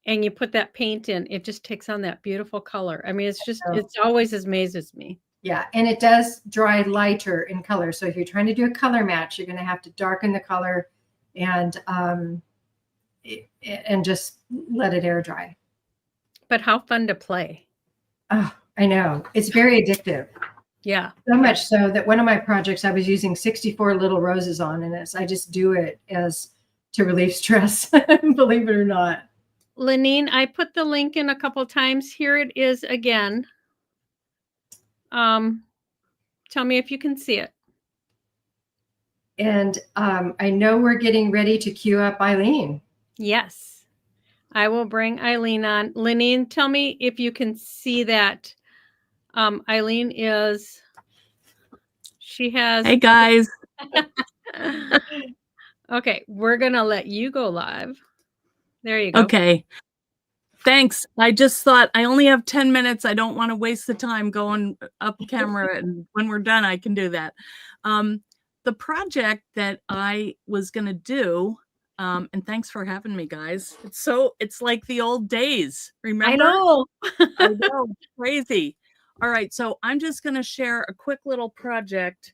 Speaker 5: and you put that paint in, it just takes on that beautiful color. I mean, it's always amazes me.
Speaker 4: Yeah, and it does dry lighter in color. So if you're trying to do a color match, you're going to have to darken the color and just let it air dry.
Speaker 5: But how fun to play.
Speaker 4: Oh, I know. It's very addictive.
Speaker 5: Yeah.
Speaker 4: So much so that one of my projects I was using 64 little roses on, and I just do it as to relieve stress, believe it or not.
Speaker 5: Lenine, I put the link in a couple times. Here it is again. Tell me if you can see it.
Speaker 4: And I know we're getting ready to queue up Eileen.
Speaker 5: Yes. I will bring Eileen on. Lenine, tell me if you can see that. Eileen she has.
Speaker 6: Hey guys.
Speaker 5: Okay, we're going to let you go live. There you go.
Speaker 6: Okay. Thanks. I just thought I only have 10 minutes. I don't want to waste the time going up camera, and when we're done, I can do that. The project that I was going to do, and thanks for having me, guys. It's like the old days. Remember?
Speaker 5: I know.
Speaker 6: I know. It's crazy. All right. So I'm just going to share a quick little project.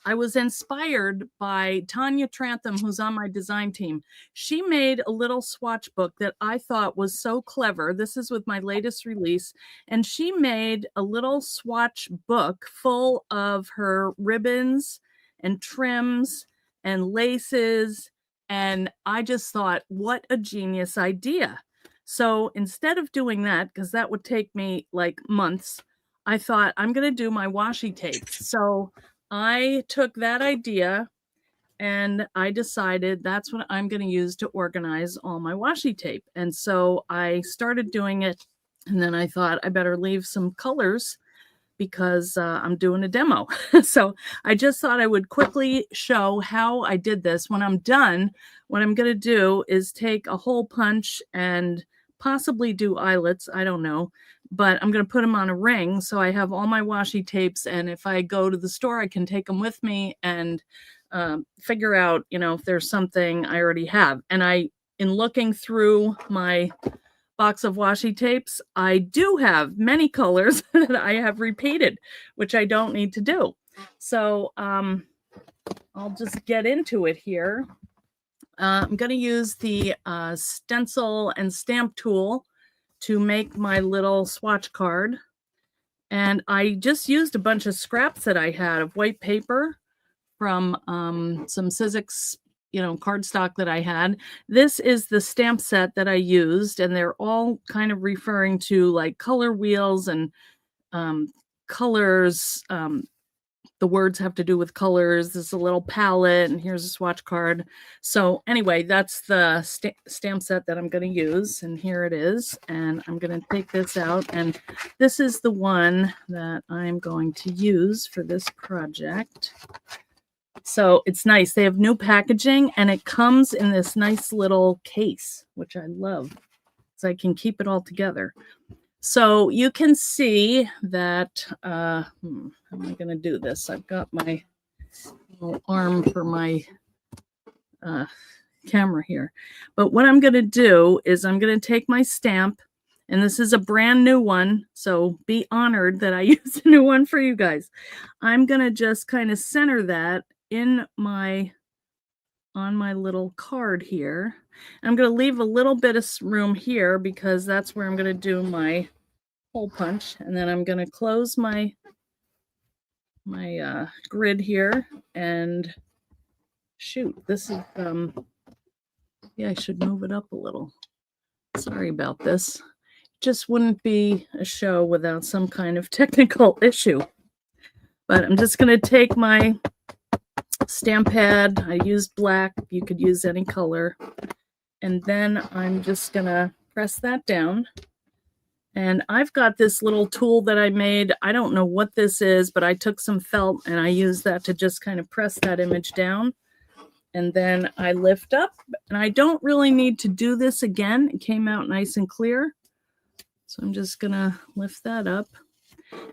Speaker 6: I was inspired by Tanya Trantham, who's on my design team. She made a little swatch book that I thought was so clever. This is with my latest release. And she made a little swatch book full of her ribbons and trims and laces. And I just thought, what a genius idea. So instead of doing that, because that would take me like months, I thought I'm going to do my washi tape. So I took that idea and I decided that's what I'm going to use to organize all my washi tape. And so I started doing it, and then I thought I better leave some colors because I'm doing a demo. So I just thought I would quickly show how I did this. When I'm done, what I'm going to do is take a hole punch and possibly do eyelets. I don't know. But I'm going to put them on a ring. So I have all my washi tapes. And if I go to the store, I can take them with me and figure out, if there's something I already have. And in looking through my box of washi tapes, I do have many colors that I have repeated, which I don't need to do. So I'll just get into it here. I'm going to use the stencil and stamp tool to make my little swatch card. And I just used a bunch of scraps that I had of white paper from some Sizzix, cardstock that I had. This is the stamp set that I used, and they're all kind of referring to like color wheels and colors. The words have to do with colors. There's a little palette, and here's a swatch card. So anyway, that's the stamp set that I'm going to use, and here it is. And I'm going to take this out, and this is the one that I'm going to use for this project. So it's nice. They have new packaging, and it comes in this nice little case, which I love, so I can keep it all together. So you can see that, how am I going to do this? I've got my little arm for my camera here. But what I'm going to do is I'm going to take my stamp, and this is a brand new one, so be honored that I use a new one for you guys. I'm going to just kind of center that on my little card here. I'm going to leave a little bit of room here because that's where I'm going to do my hole punch, and then I'm going to close my grid here, and shoot, this is yeah, I should move it up a little. Sorry about this. Just wouldn't be a show without some kind of technical issue. But I'm just going to take my stamp pad. I used black. You could use any color. And then I'm just going to press that down. And I've got this little tool that I made. I don't know what this is, but I took some felt and I used that to just kind of press that image down. And then I lift up, and I don't really need to do this again. It came out nice and clear. So I'm just gonna lift that up.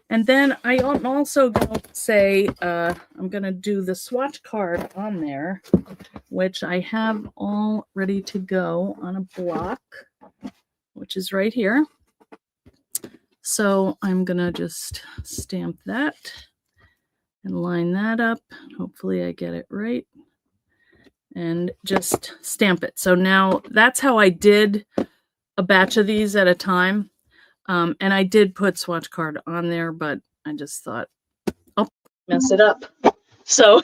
Speaker 6: And then I'm also gonna say, I'm gonna do the swatch card on there, which I have all ready to go on a block, which is right here. So I'm gonna just stamp that and line that up. Hopefully I get it right. And just stamp it. So now that's how I did a batch of these at a time. And I did put swatch card on there, but I just thought, oh, mess it up. So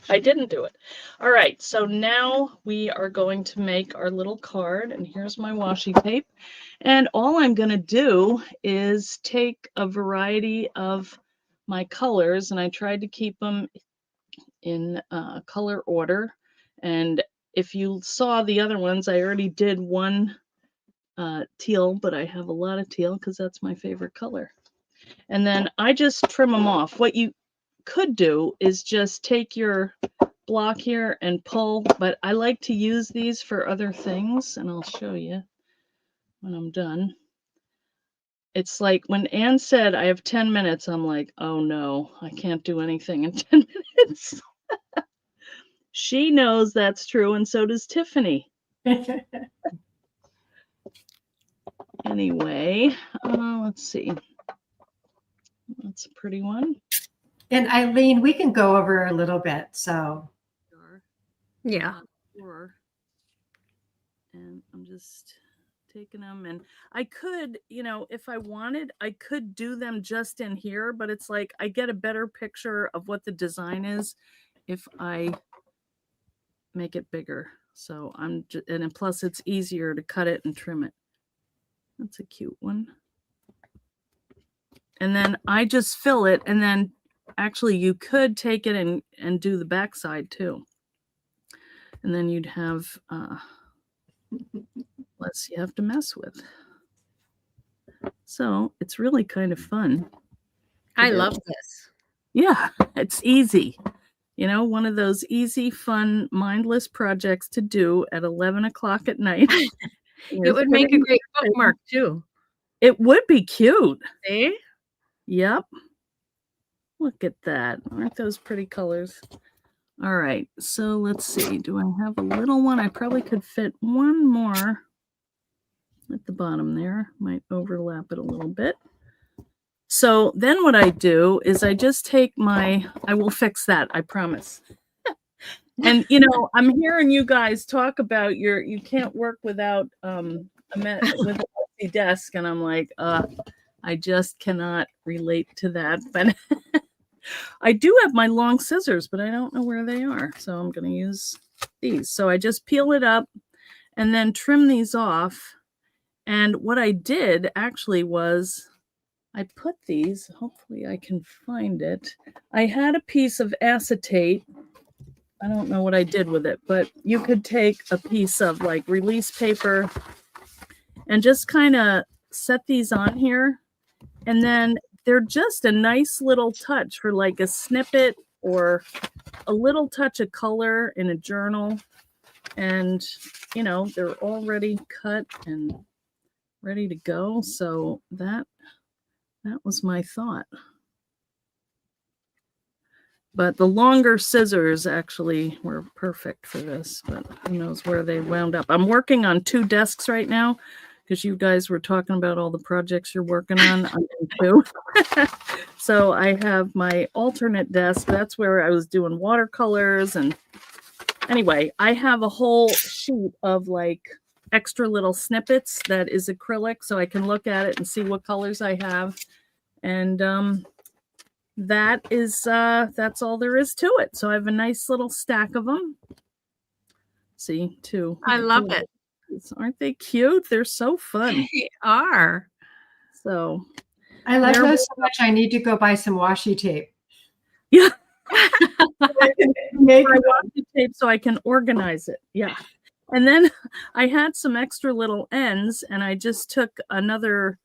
Speaker 6: I didn't do it. All right, so now we are going to make our little card, and here's my washi tape. And all I'm going to do is take a variety of my colors, and I tried to keep them in color order. And if you saw the other ones, I already did one teal, but I have a lot of teal because that's my favorite color. And then I just trim them off. What you could do is just take your block here and pull, but I like to use these for other things, and I'll show you when I'm done. It's like when Anne said I have 10 minutes, I'm like, oh no, I can't do anything in 10 minutes. She knows that's true, and so does Tiffany. Anyway, let's see. That's a pretty one.
Speaker 4: And Eileen, we can go over a little bit. So
Speaker 5: Yeah.
Speaker 6: Sure. And I'm just taking them, and I could, if I wanted, I could do them just in here, but it's like I get a better picture of what the design is if I make it bigger. So and plus it's easier to cut it and trim it. That's a cute one. And then I just fill it, and then actually you could take it and do the back side too. And then you'd have less you have to mess with. So it's really kind of fun.
Speaker 5: I love this.
Speaker 6: Yeah, it's easy. One of those easy, fun, mindless projects to do at 11 o'clock at night.
Speaker 5: It would make a great bookmark too.
Speaker 6: It would be cute.
Speaker 5: See?
Speaker 6: Yep. Look at that. Aren't those pretty colors? All right. So let's see. Do I have a little one? I probably could fit one more at the bottom there. Might overlap it a little bit. So then what I do is I just take I will fix that, I promise. And, I'm hearing you guys talk about you can't work without with a messy desk. And I'm like, I just cannot relate to that. But I do have my long scissors, but I don't know where they are. So I'm going to use these. So I just peel it up and then trim these off. And what I did actually was I put these, hopefully I can find it. I had a piece of acetate. I don't know what I did with it, but you could take a piece of like release paper and just kind of set these on here. And then they're just a nice little touch for like a snippet or a little touch of color in a journal. And, they're already cut and ready to go. So that was my thought. But the longer scissors actually were perfect for this, but who knows where they wound up. I'm working on 2 desks right now because you guys were talking about all the projects you're working on. I'm in 2. So I have my alternate desk. That's where I was doing watercolors. And anyway, I have a whole sheet of like extra little snippets that is acrylic, so I can look at it and see what colors I have. And that's all there is to it. So I have a nice little stack of them. See, 2.
Speaker 5: I love it.
Speaker 6: Aren't they cute? They're so fun.
Speaker 5: They are.
Speaker 6: So
Speaker 4: I love those so much. I need to go buy some washi tape.
Speaker 6: Yeah.
Speaker 4: Make
Speaker 6: my washi tape so I can organize it. Yeah. And then I had some extra little ends, and I just took another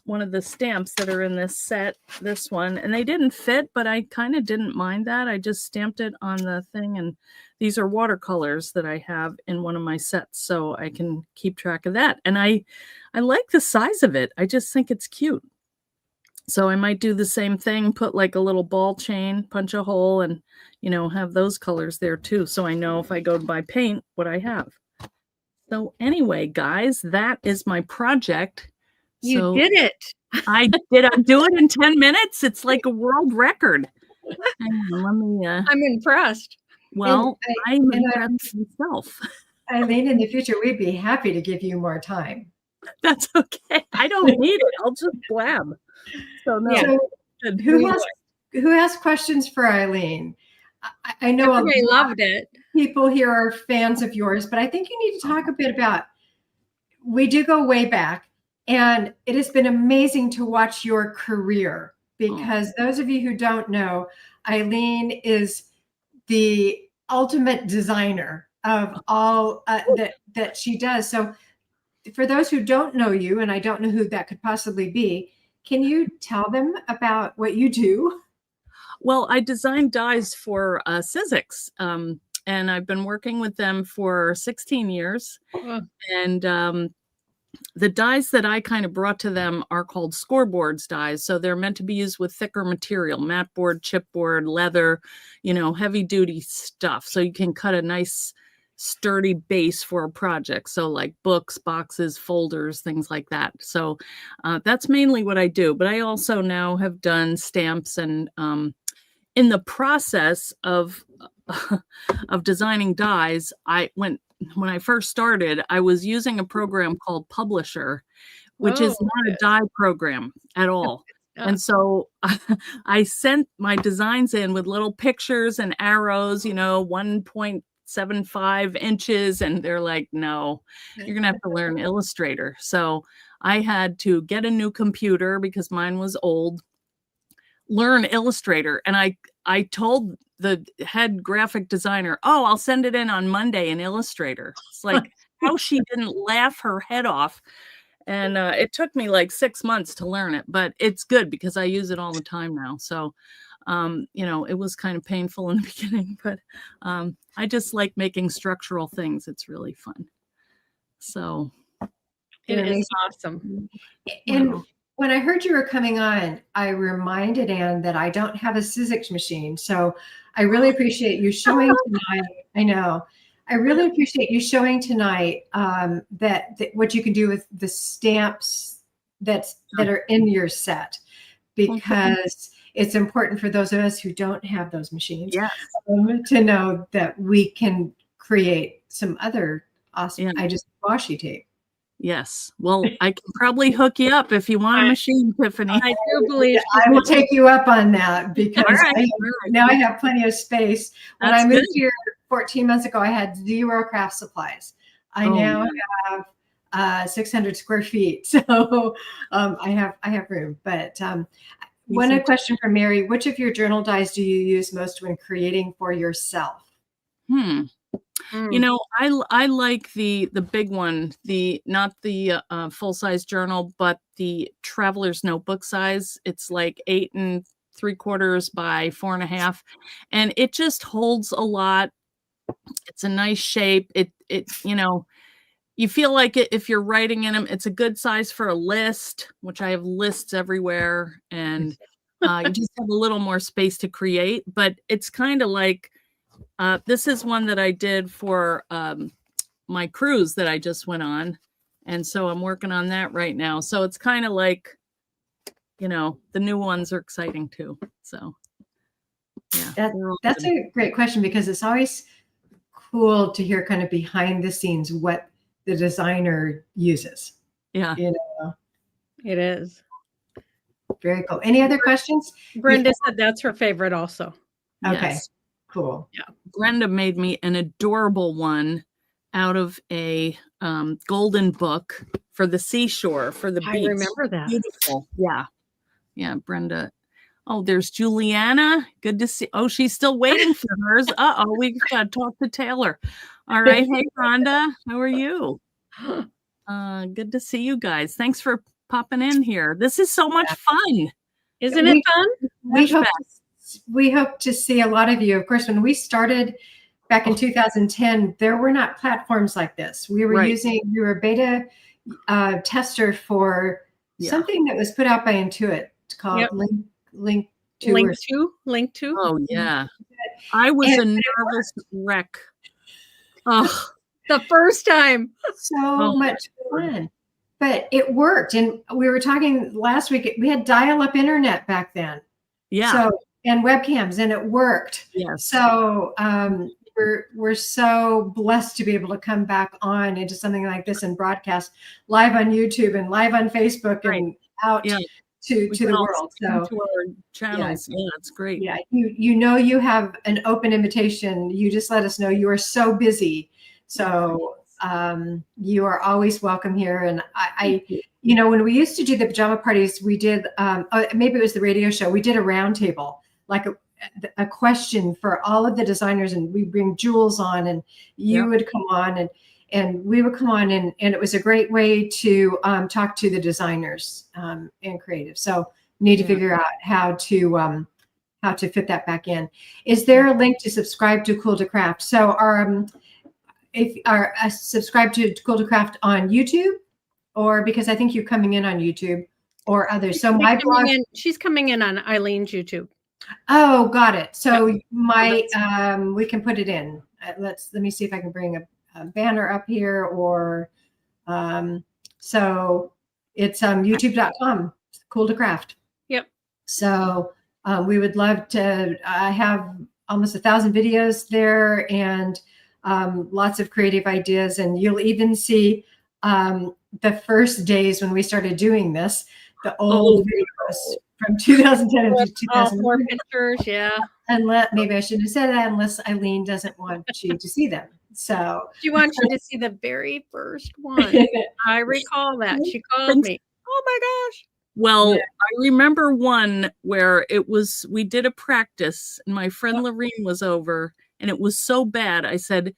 Speaker 6: one of the stamps that are in this set, this one, and they didn't fit, but I kind of didn't mind that. I just stamped it on the thing, and these are watercolors that I have in one of my sets, so I can keep track of that. And I like the size of it. I just think it's cute. So I might do the same thing, put like a little ball chain, punch a hole, and, you know, have those colors there too. So I know if I go to buy paint, what I have. So anyway, guys, that is my project.
Speaker 5: You
Speaker 6: So
Speaker 5: did it.
Speaker 6: I do it in 10 minutes. It's like a world record. Hang on, let me,
Speaker 5: I'm impressed.
Speaker 6: well, I'm
Speaker 4: and
Speaker 6: impressed myself.
Speaker 4: Eileen, in the future, we'd be happy to give you more time.
Speaker 6: That's okay. I don't need it. I'll just blab. So no.
Speaker 4: So
Speaker 6: Good.
Speaker 4: who has questions for Eileen? I know
Speaker 5: Everybody
Speaker 4: a lot
Speaker 5: loved it.
Speaker 4: people here are fans of yours, but I think you need to talk a bit about, we do go way back, and it has been amazing to watch your career, because those of you who don't know, Eileen is the ultimate designer of all that she does. So for those who don't know you, and I don't know who that could possibly be, can you tell them about what you do?
Speaker 6: Well, I designed dies for Sizzix, and I've been working with them for 16 years.
Speaker 5: Oh.
Speaker 6: And the dies that I kind of brought to them are called scoreboards dies. So they're meant to be used with thicker material, mat board, chipboard, leather, you know, heavy duty stuff. So you can cut a nice sturdy base for a project. So like books, boxes, folders, things like that. So that's mainly what I do. But I also now have done stamps, and in the process of designing dies, when I first started, I was using a program called Publisher, which is not a die program at all. And so I sent my designs in with little pictures and arrows, you know, 1.75 inches. And they're like, no, you're going to have to learn Illustrator. So I had to get a new computer because mine was old, learn Illustrator. And I told the head graphic designer, oh, I'll send it in on Monday in Illustrator. It's like how she didn't laugh her head off. And it took me like 6 months to learn it, but it's good because I use it all the time now. So, you know, it was kind of painful in the beginning, but I just like making structural things. It's really fun. So
Speaker 5: It is awesome.
Speaker 4: And when I heard you were coming on, I reminded Anne that I don't have a Sizzix machine. So I really appreciate you showing tonight. I know. I really appreciate you showing tonight that what you can do with the stamps that are in your set, because it's important for those of us who don't have those machines to know that we can create some other awesome. I just washi tape.
Speaker 6: Yes. Well, I can probably hook you up if you want a machine, Tiffany.
Speaker 5: I do believe
Speaker 4: I will take you up on that, because now I have plenty of space. When I moved here 14 months ago, I had 0 craft supplies. I now have 600 square feet, so I have room. But one question from Mary: which of your journal dies do you use most when creating for yourself?
Speaker 6: You know, I like the big one, not the full-size journal, but the traveler's notebook size. It's like 8 3/4 by 4.5, and it just holds a lot. It's a nice shape. It you know, you feel like if you're writing in them, it's a good size for a list, which I have lists everywhere, and you just have a little more space to create. But it's kind of like, this is one that I did for my cruise that I just went on. And so I'm working on that right now. So it's kind of like, you know, the new ones are exciting too. So yeah.
Speaker 4: That's a great question, because it's always cool to hear kind of behind the scenes what the designer uses.
Speaker 6: Yeah.
Speaker 4: You know?
Speaker 5: It is.
Speaker 4: Very cool. Any other questions?
Speaker 5: Brenda said that's her favorite also.
Speaker 4: Okay.
Speaker 6: Yes.
Speaker 4: Cool.
Speaker 6: Yeah. Brenda made me an adorable one out of a golden book for the seashore, for the beach.
Speaker 5: I remember that.
Speaker 6: Beautiful. Yeah. Yeah, Brenda. Oh, there's Juliana. Good to see. Oh, she's still waiting for hers. Uh-oh, we got to talk to Taylor. All right. Hey, Rhonda. How are you? Good to see you guys. Thanks for popping in here. This is so much fun.
Speaker 5: Isn't it fun?
Speaker 4: We hope to see a lot of you. Of course, when we started back in 2010, there were not platforms like this. We were beta tester for something that was put out by Intuit called Link
Speaker 5: Link2.
Speaker 6: Oh yeah. I was a nervous wreck. Oh,
Speaker 5: the first time.
Speaker 4: So much fun. But it worked. And we were talking last week, we had dial-up internet back then.
Speaker 6: Yeah.
Speaker 4: So, and webcams, and it worked.
Speaker 6: Yes.
Speaker 4: So we're so blessed to be able to come back on into something like this and broadcast live on YouTube and live on Facebook and out to the world. So
Speaker 6: to our channels. Yeah, it's great.
Speaker 4: Yeah, you have an open invitation. You just let us know. You are so busy. So you are always welcome here. And I when we used to do the pajama parties, we did, maybe it was the radio show, we did a roundtable, like a question for all of the designers, and we bring Jules on, and you would come on, and we would come on, and it was a great way to talk to the designers and creative. So need to figure out how to fit that back in. Is there a link to subscribe to Cool to Craft? So subscribe to Cool to Craft on YouTube, or because I think you're coming in on YouTube or others. So my blog,
Speaker 5: she's coming in on Eileen's YouTube.
Speaker 4: Oh, got it. So we can put it in. Let me see if I can bring a banner up here, or so it's youtube.com, Cool to Craft.
Speaker 5: Yep.
Speaker 4: So we would love to have almost 1,000 videos there, and lots of creative ideas. And you'll even see the first days when we started doing this, the old videos from 2010 to 2000.
Speaker 5: More pictures,
Speaker 4: And maybe I shouldn't have said that unless Eileen doesn't want you to see them. So
Speaker 5: she wants you to see the very first one. I recall that. She called me. Oh my gosh.
Speaker 6: Well, I remember one where we did a practice, and my friend Lorene was over, and it was so bad. I said,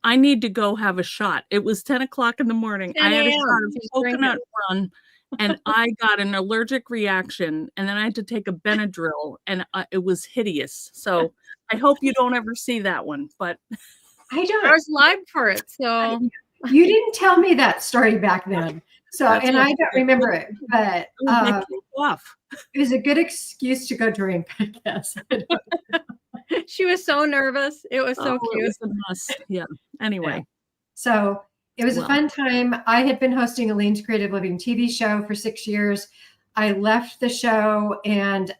Speaker 6: I need to go have a shot. It was 10 o'clock in the morning. I had a shot of coconut run, and I got an allergic reaction, and then I had to take a Benadryl, and it was hideous. So I hope you don't ever see that one, but
Speaker 4: I don't.
Speaker 5: I was live for it, so
Speaker 4: you didn't tell me that story back then. So I don't remember it, but it was a good excuse to go drink, I guess.
Speaker 5: She was so nervous. It was so cute.
Speaker 6: It was a mess. Yeah. Anyway.
Speaker 4: Yeah. So it was a fun time. I had been hosting Eileen's Creative Living TV show for 6 years. I left the show, and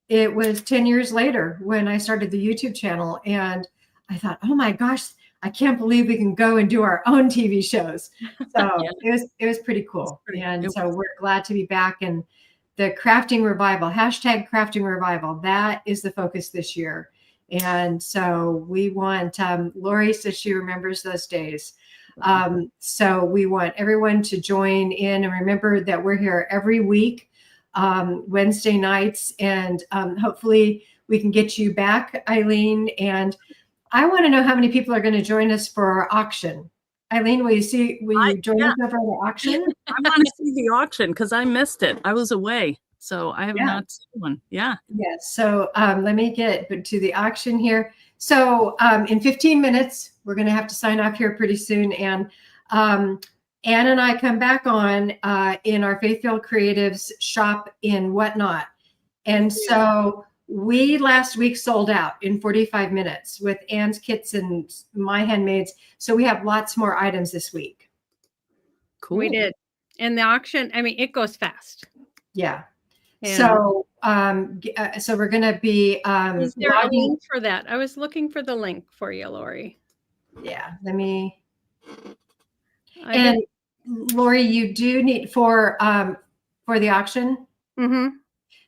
Speaker 4: it was 10 years later when I started the YouTube channel. And I thought, oh my gosh, I can't believe we can go and do our own TV shows. So it was pretty cool. So we're glad to be back. And the crafting revival, #crafting revival, that is the focus this year. And so we want, Lori says she remembers those days. So we want everyone to join in, and remember that we're here every week, Wednesday nights, and hopefully we can get you back, Eileen. And I want to know how many people are going to join us for our auction. Eileen, will you join us over the auction?
Speaker 6: I want to see the auction because I missed it. I was away, so I have not seen one. Yeah.
Speaker 4: Yes. So let me get to the auction here. So in 15 minutes, we're going to have to sign off here pretty soon. And Ann and I come back on in our Faithfield Creatives shop in Whatnot. And so we last week sold out in 45 minutes with Ann's kits and my handmaids. So we have lots more items this week.
Speaker 6: Cool.
Speaker 5: We did. And the auction, I mean, it goes fast.
Speaker 4: Yeah. So so we're going to be
Speaker 5: is there a link for that? I was looking for the link for you, Lori.
Speaker 4: Yeah, let me. And Lori, you do need for the auction.
Speaker 5: Mm-hmm.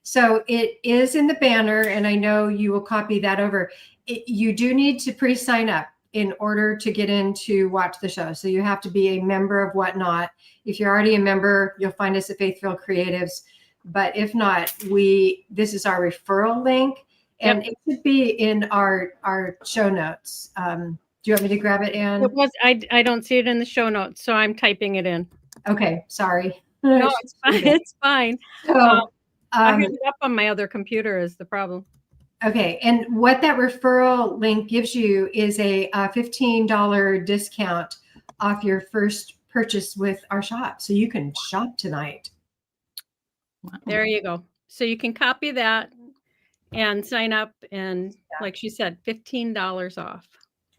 Speaker 4: So it is in the banner, and I know you will copy that over. You do need to pre-sign up in order to get in to watch the show. So you have to be a member of Whatnot. If you're already a member, you'll find us at Faithfield Creatives. But if not, this is our referral link, and it should be in our show notes. Do you want me to grab it, Ann?
Speaker 5: It was. I don't see it in the show notes, so I'm typing it in.
Speaker 4: Okay, sorry.
Speaker 5: No, it's fine. It's fine.
Speaker 4: So,
Speaker 5: I have it up on my other computer is the problem.
Speaker 4: okay. And what that referral link gives you is a $15 discount off your first purchase with our shop. So you can shop tonight.
Speaker 5: There you go. So you can copy that and sign up. And like she said, $15 off.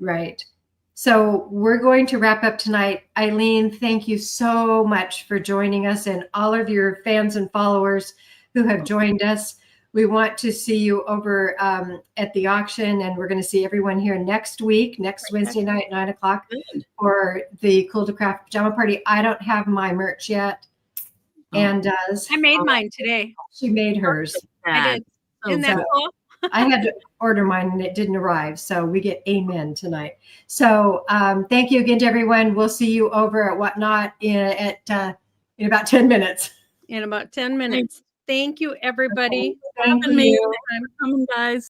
Speaker 4: Right. So we're going to wrap up tonight. Eileen, thank you so much for joining us and all of your fans and followers who have joined us. We want to see you over at the auction, and we're going to see everyone here next week, next Wednesday night, 9 o'clock for the Cool to Craft Pajama Party. I don't have my merch yet. Anne does.
Speaker 5: I made mine today.
Speaker 4: She made hers.
Speaker 5: I did. Isn't that cool?
Speaker 4: I had to order mine and it didn't arrive. So we get amen tonight. So thank you again to everyone. We'll see you over at Whatnot in about 10 minutes.
Speaker 5: In about 10 minutes. Thank you, everybody.
Speaker 4: Thank
Speaker 6: Having me.
Speaker 4: you.
Speaker 6: I'm coming, guys.